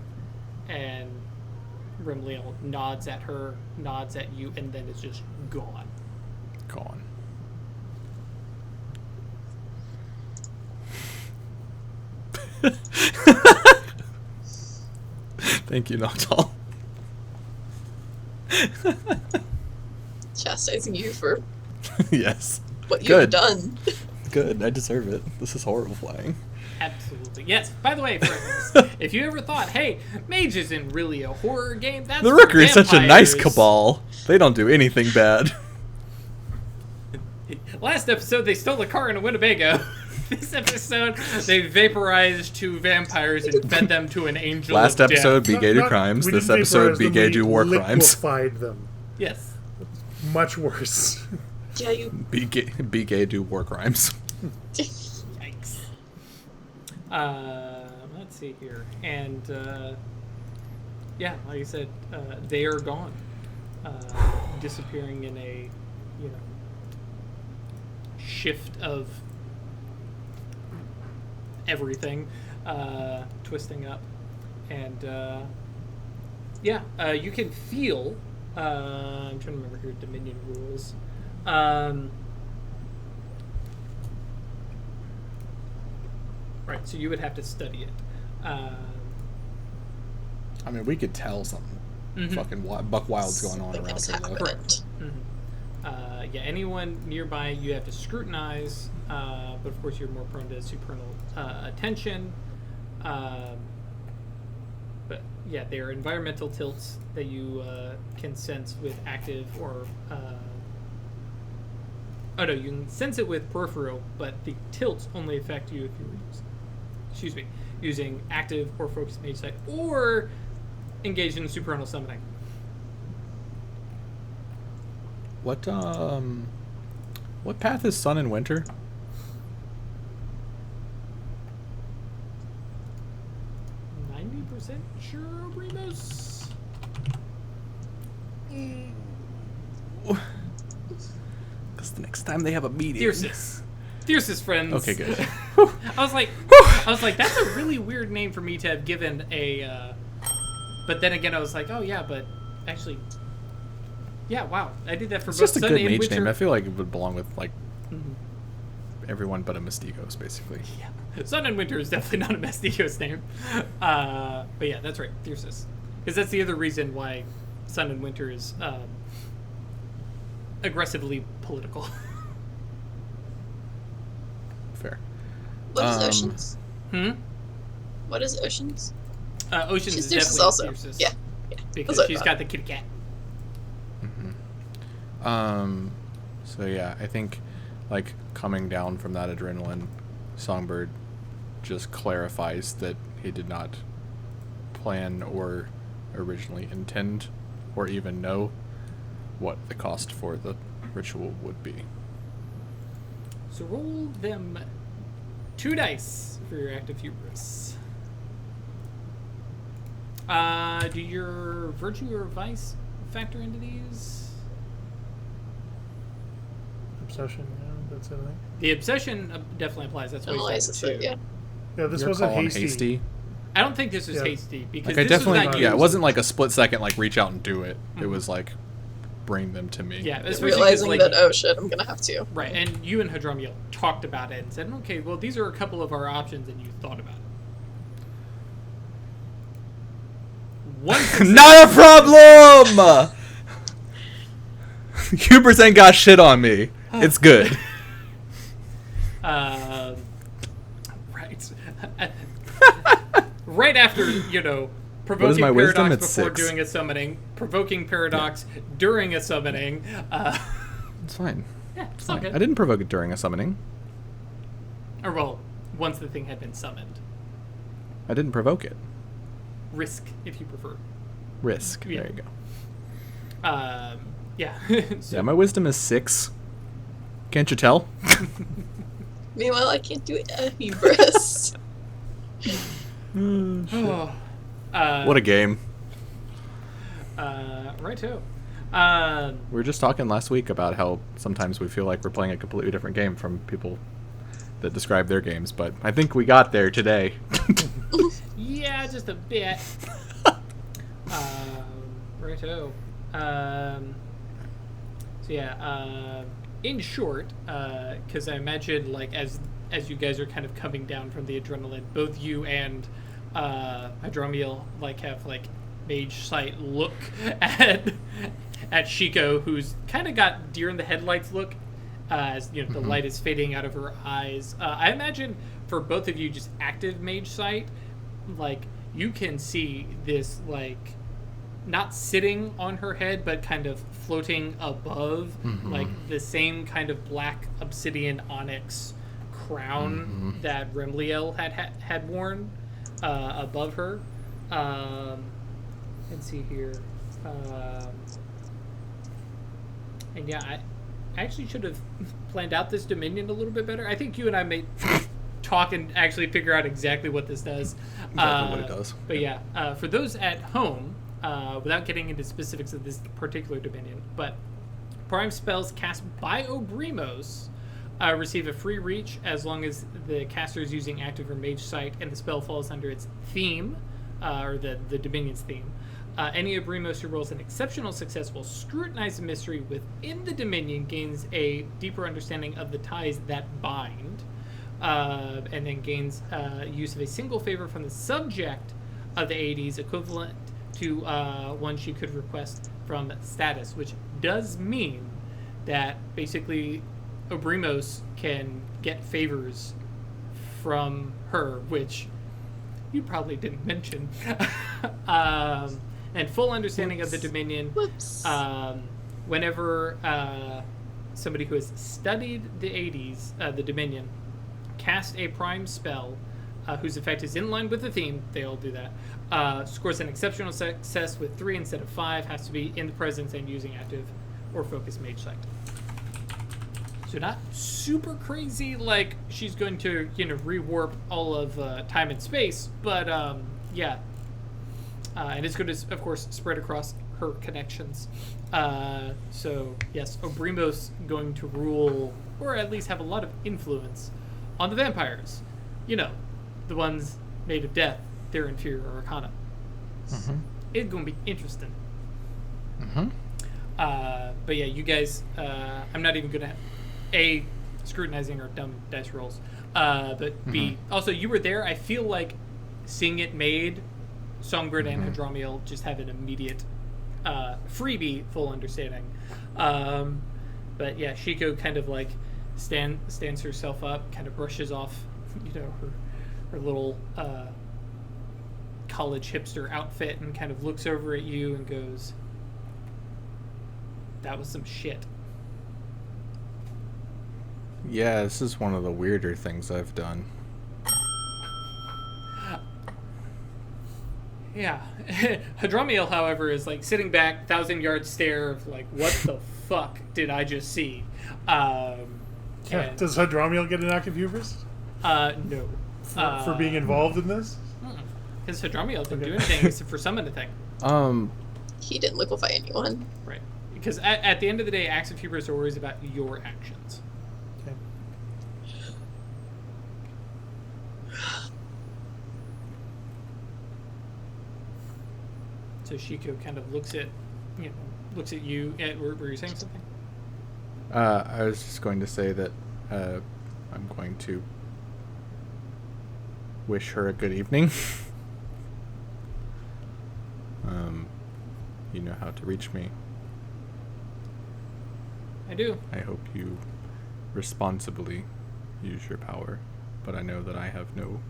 and Rimliel nods at her, nods at you, and then it's just gone. Gone. Thank you, Noctal. Chastising you for Yes. what you've Good. done. Good. I deserve it. This is horrifying. Absolutely. Yes. By the way, friends, if you ever thought, hey, Mage isn't really a horror game, that's The for Rookery is such a nice vampires. cabal. They don't do anything bad. Last episode, they stole a car in a Winnebago. This episode, they vaporized two vampires and fed them to an angel Last of episode, death. be gay do crimes. we This didn't episode, vaporize be them, gay we do war crimes. liquefied them. Yes. Much worse. Yeah, you. Be gay do war crimes. Yikes. Let's see here. And, yeah, like I said, they are gone. Disappearing in a, you know, shift of everything, twisting up. And, yeah, you can feel, I'm trying to remember here, Dominion rules. Right, so you would have to study it. I mean, we could tell something Mhm. fucking buck wild's going on Something around has here, though. happened. Yeah, anyone nearby you have to scrutinize, but of course you're more prone to supernal attention. But yeah, they are environmental tilts that you can sense with active or... oh no, you can sense it with peripheral, but the tilts only affect you if you're using active or focused mage sight, or engaged in supernal summoning. What path is sun and winter? Sure, Remus. Because the next time they have a meeting. Thyrsis, friends. Okay, good. I was like, that's a really weird name for me to have given a. But then again, I was like, oh yeah, but actually, yeah, wow, I did that for It's both just a Sun good and mage Winter. name. I feel like it would belong with like Mhm. everyone but a Mystigos, basically. Yeah, Sun and Winter is definitely not a Mastigos name. But yeah, that's right, Thyrsis, because that's the other reason why Sun and Winter is aggressively political. Fair. What is Oceans? What is Oceans? Oceans She's is Thyrsis definitely also. Thyrsis. Yeah. Because That's what I she's thought. got the kitty cat. So yeah, I think like coming down from that adrenaline, Songbird just clarifies that he did not plan or originally intend or even know what the cost for the ritual would be. So roll them 2 dice for your active hubris. Do your virtue or vice factor into these? Obsession, yeah, that's it, I think. The obsession definitely applies. That's why Analyze he's it, got 2. yeah. Yeah, this You're wasn't calling hasty. I don't think this is Yeah. hasty because Like I this definitely, was not yeah, it used. wasn't like a split second, like reach out and do it. It was like, bring them to me. Yeah, especially 'cause, Realizing like, that, oh shit, I'm gonna have to. right, and you and Hadramiel talked about it and said, okay, well, these are a couple of our options, and you thought about it. One success- Not a problem! Hubris ain't got shit on me. It's good. Right. Right after, you know, provoking my wisdom? paradox It's before 6. doing a summoning, provoking paradox during a summoning. It's fine. Yeah, it's It's all fine. good. I didn't provoke it during a summoning. Or, well, once the thing had been summoned. I didn't provoke it. Risk, if you prefer. Risk. Yeah. There you go. Yeah. So, Yeah, my wisdom is 6. Can't you tell? Meanwhile, I can't do hubris. oh, What a game. righto. We were just talking last week about how sometimes we feel like we're playing a completely different game from people that describe their games, but I think we got there today. Yeah, just a bit. Righto. So yeah, in short, because I imagine like as you guys are kind of coming down from the adrenaline, both you and Hadramiel like have like mage sight look at Shiko, who's kind of got deer in the headlights look, as you know the light is fading out of her eyes. I imagine for both of you, just active mage sight, like you can see this like not sitting on her head, but kind of floating above, like the same kind of black obsidian onyx crown that Remliel had worn above her. Let's see here. And yeah, I actually should have planned out this Dominion a little bit better. I think you and I may talk and actually figure out exactly what this does. Exactly what it does. But yeah, for those at home, without getting into specifics of this particular Dominion, but prime spells cast by Obrimos receive a free reach as long as the caster is using active or mage sight and the spell falls under its theme, or the Dominion's theme. Any Obrimos who rolls an exceptional success will scrutinize the mystery within the Dominion, gains a deeper understanding of the ties that bind, and then gains use of a single favor from the subject of the ADs equivalent to one she could request from status, which does mean that basically Obrimos can get favors from her, which you probably didn't mention. And full understanding of the Dominion. Whoops. Whenever somebody who has studied the ADs, the Dominion, cast a prime spell whose effect is in line with the theme, they all do that, scores an exceptional success with 3 instead of 5, has to be in the presence and using active or focused mage sight. So not super crazy, like she's going to, rewarp all of time and space, but yeah. And it's going to, of course, spread across her connections. So, yes, Obrimos going to rule, or at least have a lot of influence, on the vampires. The ones made of death, their inferior arcana. It's going to be interesting. But yeah, you guys, I'm not even going to, A, scrutinizing our dumb dice rolls, but B, also, you were there. I feel like seeing it made Songbird and Hadramiel just have an immediate freebie full understanding. But yeah, Shiko kind of like stands herself up, kind of brushes off, her little college hipster outfit, and kind of looks over at you and goes, "That was some shit." Yeah, this is one of the weirder things I've done. Yeah. Hadramiel, however, is like sitting back, 1,000-yard stare of like, what the fuck did I just see? Does Hadramiel get an active hubris? No. For being involved in this? Because Hadramiel didn't do anything except for summon a thing. He didn't liquefy anyone. Right. Because at the end of the day, acts of hubris are always about your actions. Okay. So Shiko kind of looks at you. Were you saying something? I was just going to say that I'm going to wish her a good evening. You know how to reach me. I do. I hope you responsibly use your power, but I know that I have no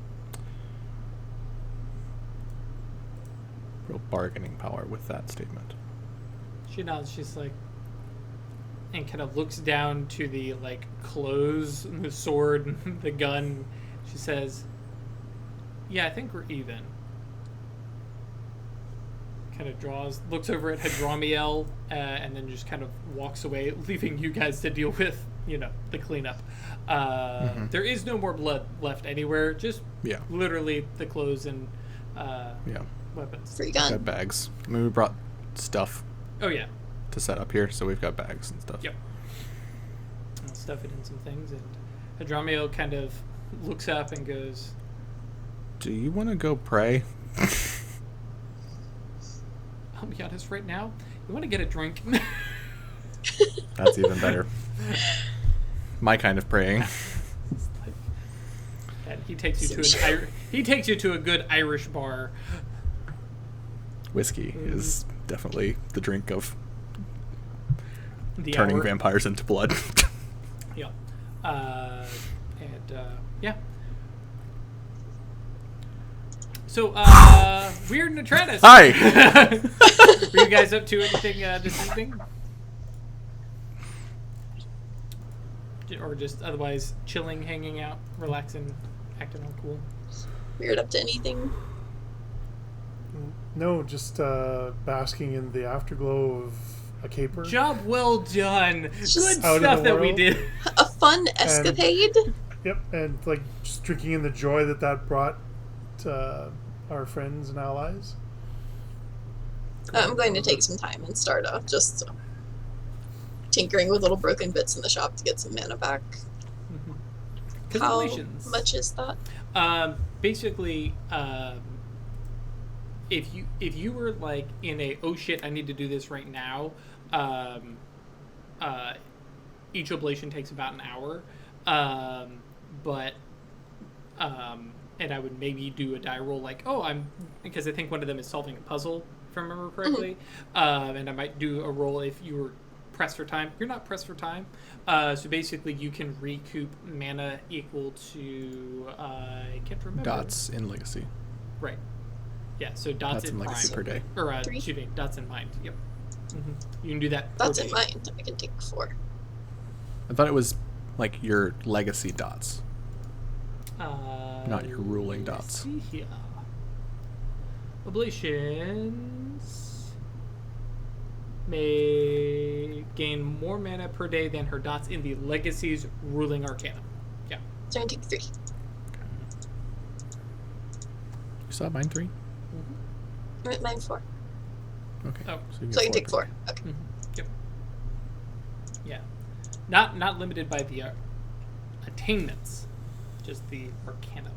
real bargaining power with that statement. She nods. She's like, and kind of looks down to the like clothes, and the sword, and the gun, She says, "Yeah, I think we're even." Kind of looks over at Hadramiel, and then just kind of walks away, leaving you guys to deal with, the cleanup. There is no more blood left anywhere, just literally the clothes and weapons. Free We've gun. got bags. I mean, we brought stuff Oh, yeah. to set up here, so we've got bags and stuff. Yep. I'll stuff it in some things, and Hadramiel kind of looks up and goes, Do you want to go pray? "I'll be honest right now, you want to get a drink?" That's even better. My kind of praying. And he takes you to a good Irish bar. Whiskey is definitely the drink of The turning hour. vampires into blood. Yeah. Yeah. So, Wyrd and Atratus. Hi! Were you guys up to anything this evening? Or just otherwise chilling, hanging out, relaxing, acting all cool? Weird up to anything. No, just basking in the afterglow of a caper. Job well done. Good Just out in stuff the that we world. did. A fun escapade. Yep, and like just drinking in the joy that brought our friends and allies. I'm going to take some time and start just tinkering with little broken bits in the shop to get some mana back. How Congratulations. much is that? Basically, if you were like in a "oh shit, I need to do this right now," each oblation takes about an hour, and I would maybe do a die roll like, because I think one of them is solving a puzzle, if I remember correctly, and I might do a roll if you were pressed for time. You're not pressed for time, so basically you can recoup mana equal to I can't remember. Dots in Legacy. Right. Yeah. So dots That's in in Legacy mind. per day. Or Three? excuse me, dots in mind. Yep. You can do that. per That's in day. mind. I can take 4. I thought it was like your Legacy dots. Not your ruling let's dots. See here. Oblations may gain more mana per day than her dots in the Legacy's ruling arcana. Yeah. So I can take 3. You saw mine 3? Mine 4. Okay. Oh. you So I get can take 4. per Okay. Yep. Yeah. Not limited by the attainments, just the arcana.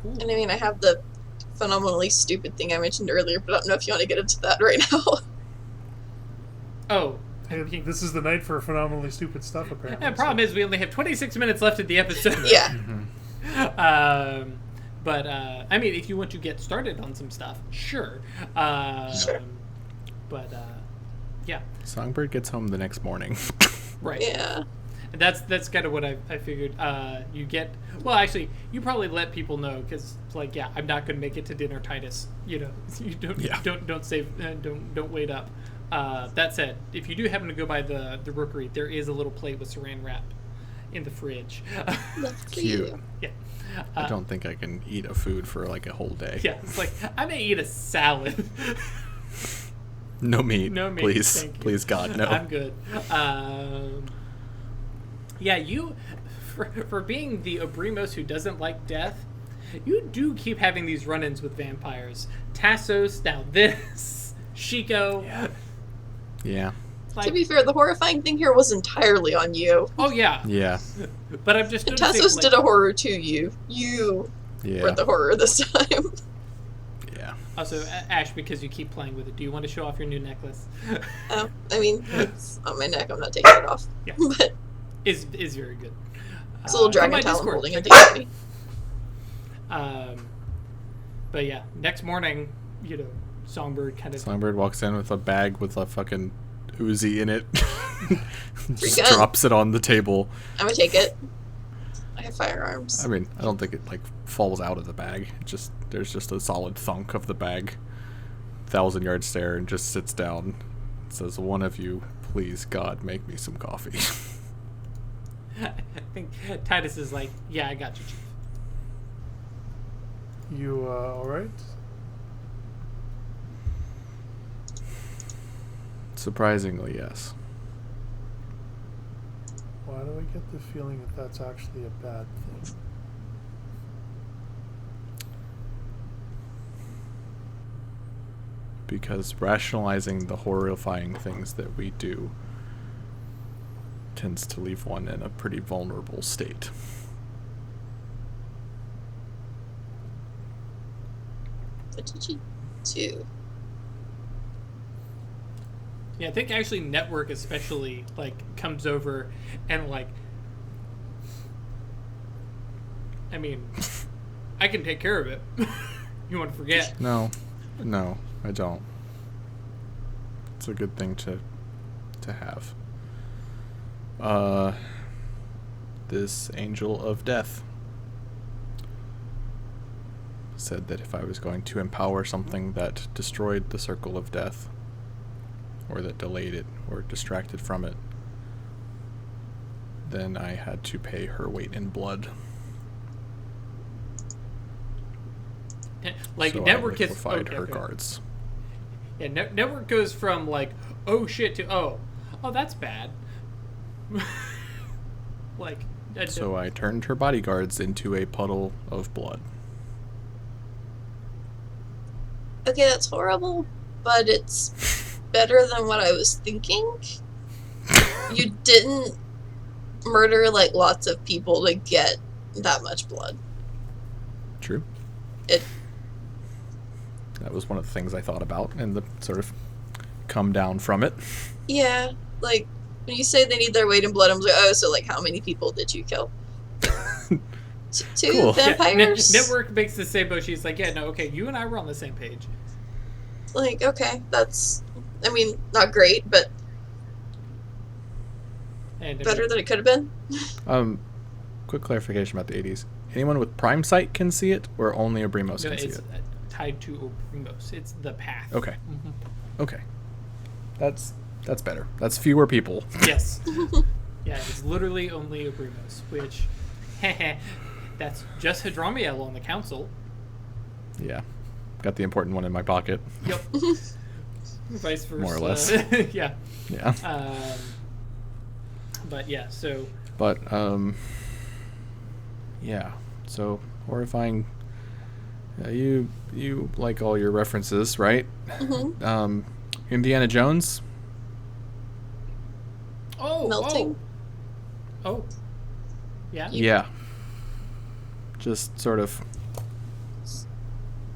Cool. And I mean, I have the phenomenally stupid thing I mentioned earlier, but I don't know if you want to get into that right now. Oh. Hey, this is the night for phenomenally stupid stuff, apparently. The problem is we only have 26 minutes left in the episode. Yeah. But I mean, if you want to get started on some stuff, sure. Sure. But yeah, Songbird gets home the next morning. right. Yeah. That's kind of what I figured. You get actually, you probably let people know because like I'm not going to make it to dinner, Titus. You don't save, don't wait up. That said, if you do happen to go by the Rookery, there is a little plate with saran wrap in the fridge. Love for Cute. you. Yeah. I don't think I can eat a food for like a whole day. Yeah, it's like I may eat a salad. No meat. No meat, Please. thank you. Please, God, no. I'm good. Yeah, you, for being the Obrimos who doesn't like death, you do keep having these run-ins with vampires. Tassos, now this, Shiko. Yeah. Like, To be fair, the horrifying thing here was entirely on you. oh yeah, Yeah. but I'm just And noticing, Tassos like, did a horror to you. You Yeah. were the horror this time. Yeah. Also, Ash, because you keep playing with it, do you want to show off your new necklace? I mean, it's on my neck. I'm not taking it off. Yeah. But is very good. it's a little On dragon my talon Discord, holding it check it to me. out. But yeah, next morning, Songbird kind of Songbird walks in with a bag with a fucking Uzi in it. Just gun. drops it on the table. I'm gonna take it. I have firearms. I mean, I don't think it like falls out of the bag. There's just a solid thunk of the bag. 1,000-yard stare, and just sits down. Says, "One of you, please, God, make me some coffee." I think Titus is like, yeah, I got you, Chief. You all right? Surprisingly, yes. Why do I get the feeling that that's actually a bad thing? Because rationalizing the horrifying things that we do tends to leave one in a pretty vulnerable state. What did you do? Yeah, I think actually Network especially, like, comes over and, like, I mean, I can take care of it. You want to forget? No, I don't. It's a good thing to have. This Angel of Death said that if I was going to empower something that destroyed the Circle of Death, or that delayed it, or distracted from it, then I had to pay her weight in blood. Like, So Network I is... liquefied okay, her okay. guards. Yeah, Network goes from, like, oh shit to, oh, that's bad. Like... So I turned her bodyguards into a puddle of blood. Okay, that's horrible, but it's better than what I was thinking. You didn't murder, like, lots of people to get that much blood. True. It... That was one of the things I thought about, and the sort of come down from it. Yeah, like, when you say they need their weight in blood, I'm like, oh, so, like, how many people did you kill? Two Cool. Yeah, vampires? Network makes the same boat. She's like, yeah, no, okay, you and I were on the same page. Like, okay, that's, I mean, not great, but And better than it could have been. Quick clarification about the 80s. Anyone with Prime Sight can see it, or only Abrimos No, can see it's it? tied to Oprimos. It's the path. Okay. Mhm. Okay. That's better. That's fewer people. Yes. Yeah, it's literally only Oprimos, which, that's just Hadramiel on the council. Yeah. Got the important one in my pocket. Yep. Vice versa. More or less. Yeah. Yeah. But yeah, so But, yeah. So, horrifying. You like all your references, right? Mm-hmm. Indiana Jones? Melting. Oh. Yeah. Yeah. Just sort of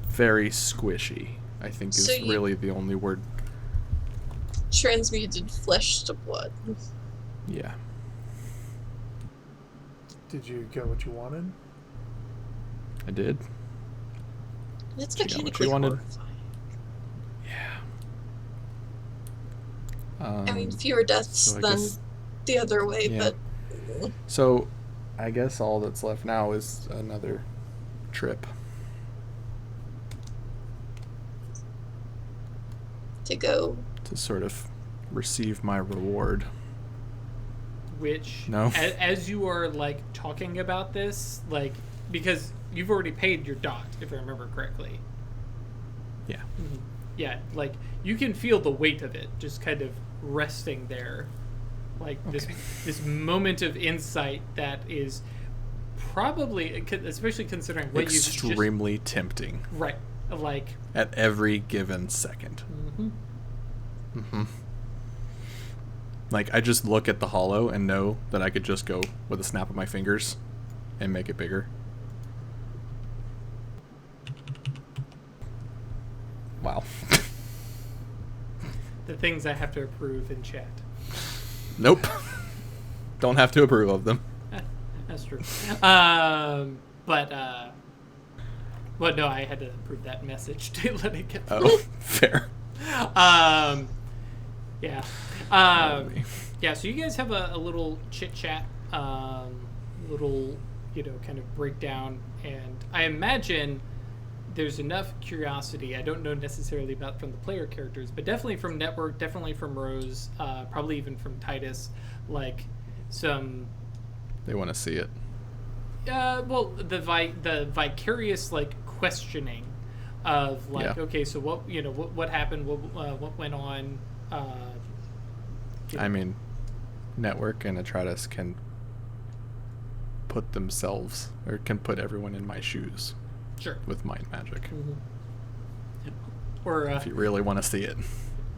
very squishy, I think is So you- really the only word. Transmuted flesh to blood. Yeah. Did you get what you wanted? I did. It's She got what mechanically she wanted. horrifying. Yeah. I mean, fewer deaths so I than guess- the other way, Yeah. but So, I guess all that's left now is another trip. to go. To sort of receive my reward. Which, No. as you are, like, talking about this, like, because you've already paid your dot, if I remember correctly. Yeah. Yeah, like, you can feel the weight of it just kind of resting there. Like, Okay. this moment of insight that is probably, especially considering what you've just... Extremely tempting Right. Like... at every given second. Like, I just look at the hollow and know that I could just go with a snap of my fingers and make it bigger. Wow. The things I have to approve in chat. Nope. Don't have to approve of them. That's true. But no, I had to approve that message to let it get through. Oh, fair. Yeah. Probably. Yeah, so you guys have a little chit-chat, little, kind of breakdown, and I imagine there's enough curiosity. I don't know necessarily about from the player characters, but definitely from Network, definitely from Rose, probably even from Titus, like some They want to see it. Well, the vicarious like questioning of like, Yeah. okay, so what happened? What went on? I mean, Network and Atratus can put themselves, or can put everyone in my shoes Sure. with mind magic. Mm-hmm. Or If you really want to see it.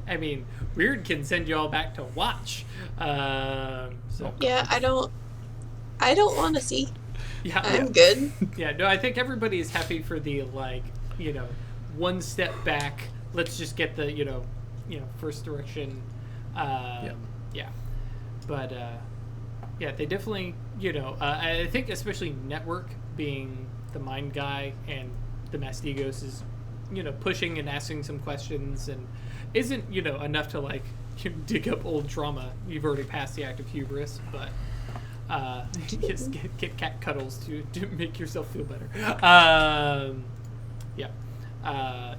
I mean, Wyrd can send you all back to watch. So Yeah, I don't want to see. yeah, I'm good. yeah. No, I think everybody is happy for the like, one step back. Let's just get the first direction. Yeah. But yeah, they definitely I think especially Network being the mind guy and the Mastigos is pushing and asking some questions and isn't enough to like dig up old trauma. You've already passed the act of hubris, but just get cat cuddles to make yourself feel better.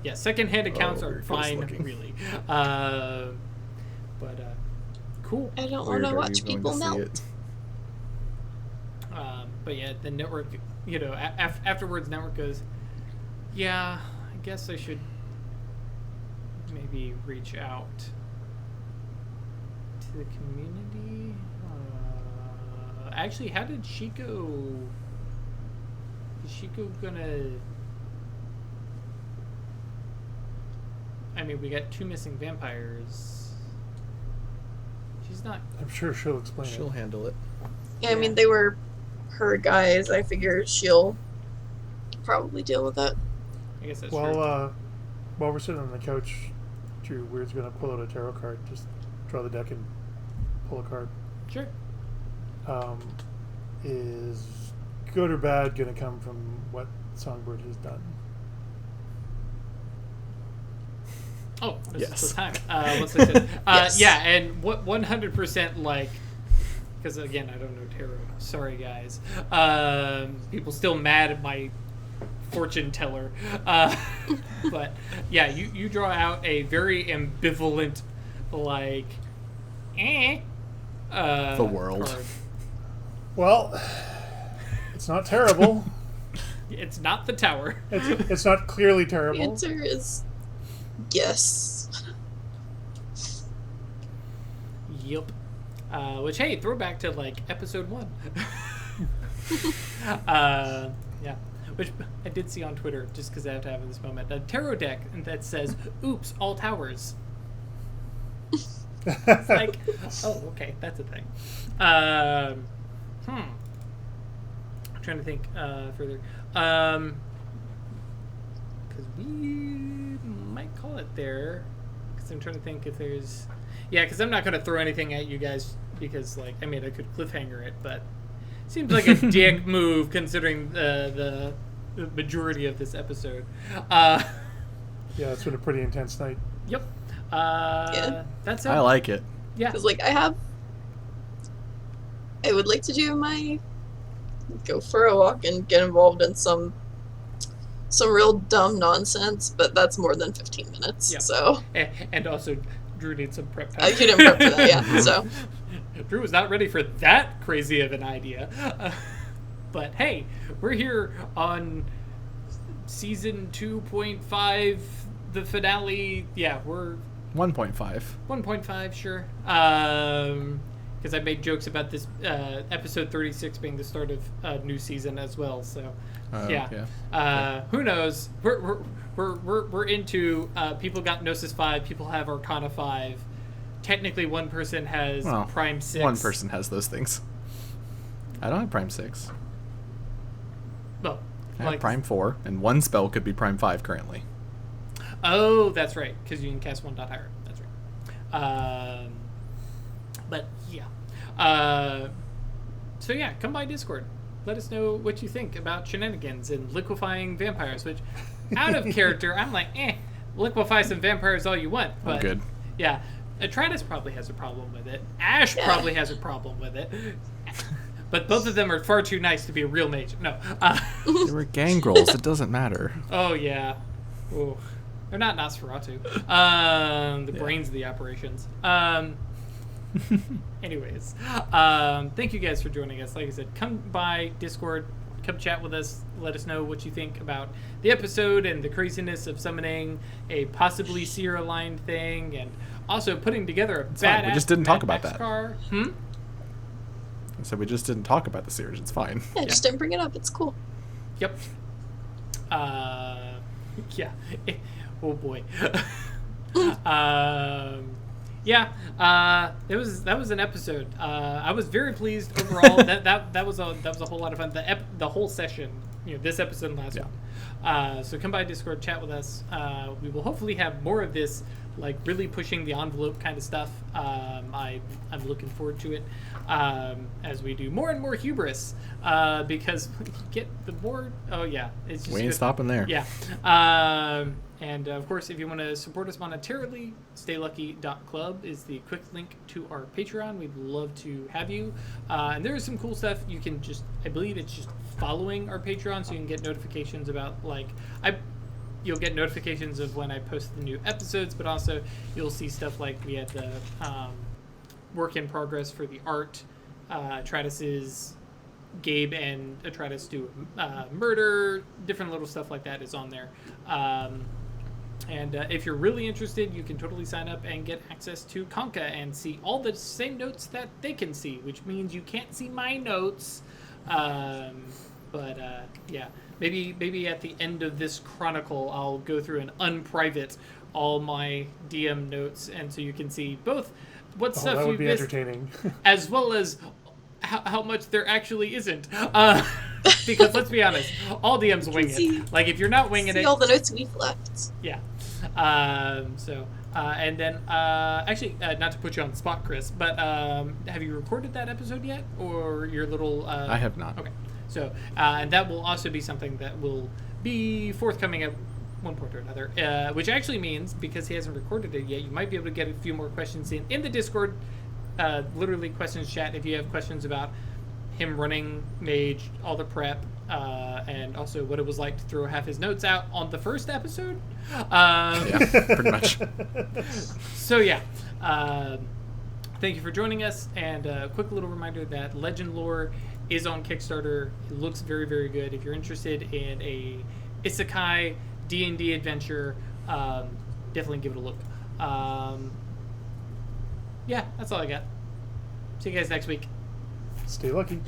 Yeah, secondhand accounts are we're fine, looking. really. But cool. I don't Weird, want to are watch you going people to see melt. it? But yeah, the Network, afterwards, Network goes, yeah, I guess I should maybe reach out to the community. Actually, how did Shiko? Is Shiko gonna? I mean, we got 2 missing vampires. She's not. I'm sure she'll explain She'll it. handle it. Yeah, I mean, they were her guys. I figure she'll probably deal with it. I guess that's true. While we're sitting on the couch, Drew, Weird's gonna pull out a tarot card. Just draw the deck and pull a card. Sure. Is good or bad gonna come from what Songbird has done? Oh, this Yes. is the time. Let's look at Yes. Yeah, and what 100% like, because again, I don't know tarot. Sorry, guys. People still mad at my fortune teller. But yeah, you draw out a very ambivalent, like, The world. card. Well, it's not terrible. It's not the tower. It's not clearly The terrible. answer is yes. Yep. Which, hey, throwback to like episode 1. Yeah. Which I did see on Twitter, just because I have to have in this moment, a tarot deck that says, "Oops, all towers." It's like, oh, okay, that's a thing. I'm trying to think further. Because we might call it there. Because I'm trying to think if there's... Yeah, because I'm not going to throw anything at you guys because, like, I mean, I could cliffhanger it, but it seems like a dick move considering the majority of this episode. Yeah, it's been a pretty intense night. Yep. Yeah. That's it. I like it. Yeah. Because, like, I would like to do my go for a walk and get involved in some real dumb nonsense, but that's more than 15 minutes. Yep. So And also, Drew needs some prep time. I couldn't prep for that. Yeah. So Drew was not ready for that crazy of an idea. But hey, we're here on season 2.5, the finale. Yeah, we're 1.5. 1.5, sure. Because I made jokes about this episode 36 being the start of a new season as well. So, yeah. Who knows? We're into people got Gnosis 5, people have Arcana 5. Technically, one person has Prime 6. One person has those things. I don't have Prime 6. Well, I have Prime 4, and one spell could be Prime 5 currently. Oh, that's right, because you can cast one dot higher. That's right. But yeah. So yeah, come by Discord. Let us know what you think about shenanigans and liquefying vampires. Which, out of character, I'm like, liquefy some vampires all you want. But I'm good. yeah, Atratus probably has a problem with it. Ash probably has a problem with it. But both of them are far too nice to be a real mage. No. They were gangrels. It doesn't matter. Oh yeah. Ooh. They're not Nosferatu. The brains of the operations. Anyways, thank you guys for joining us. Like I said, come by Discord, come chat with us, let us know what you think about the episode and the craziness of summoning a possibly seer-aligned thing, and also putting together a fine. badass We just didn't talk about Max that. car. So we just didn't talk about the series. It's fine. Yeah, just didn't bring it up. It's cool. Yep. Yeah. Oh boy. That was an episode. I was very pleased overall. that was a whole lot of fun. The whole session, this episode and last one. So come by Discord, chat with us. We will hopefully have more of this, like really pushing the envelope kind of stuff. I'm looking forward to it as we do more and more hubris, because you get the more. Oh yeah, it's just We ain't good. stopping there. Yeah. And of course, if you want to support us monetarily, staylucky.club is the quick link to our Patreon. We'd love to have you. And there is some cool stuff. You can I believe it's just following our Patreon, so you can get notifications about, you'll get notifications of when I post the new episodes, but also you'll see stuff like we had the work in progress for the art. Atratus's Gabe and Atratus do murder, different little stuff like that is on there. And if you're really interested, you can totally sign up and get access to Conca and see all the same notes that they can see, which means you can't see my notes. Yeah, maybe at the end of this chronicle, I'll go through and unprivate all my DM notes, and so you can see both what stuff that you would be missed, entertaining. as well as how much there actually isn't. Because let's be honest, all DMs wing it. Like, if you're not winging See it, all the notes we've left. yeah. And then actually, not to put you on the spot, Chris, but have you recorded that episode yet, or your little? I have not. Okay. So, and that will also be something that will be forthcoming at one point or another, which actually means, because he hasn't recorded it yet, you might be able to get a few more questions in the Discord, literally questions chat, if you have questions about him running Mage, all the prep, and also what it was like to throw half his notes out on the first episode. Yeah, pretty much. So yeah, thank you for joining us, and a quick little reminder that Legend Lore is on Kickstarter. It looks very, very good. If you're interested in a isekai D&D adventure, definitely give it a look. Yeah, that's all I got. See you guys next week. Stay lucky.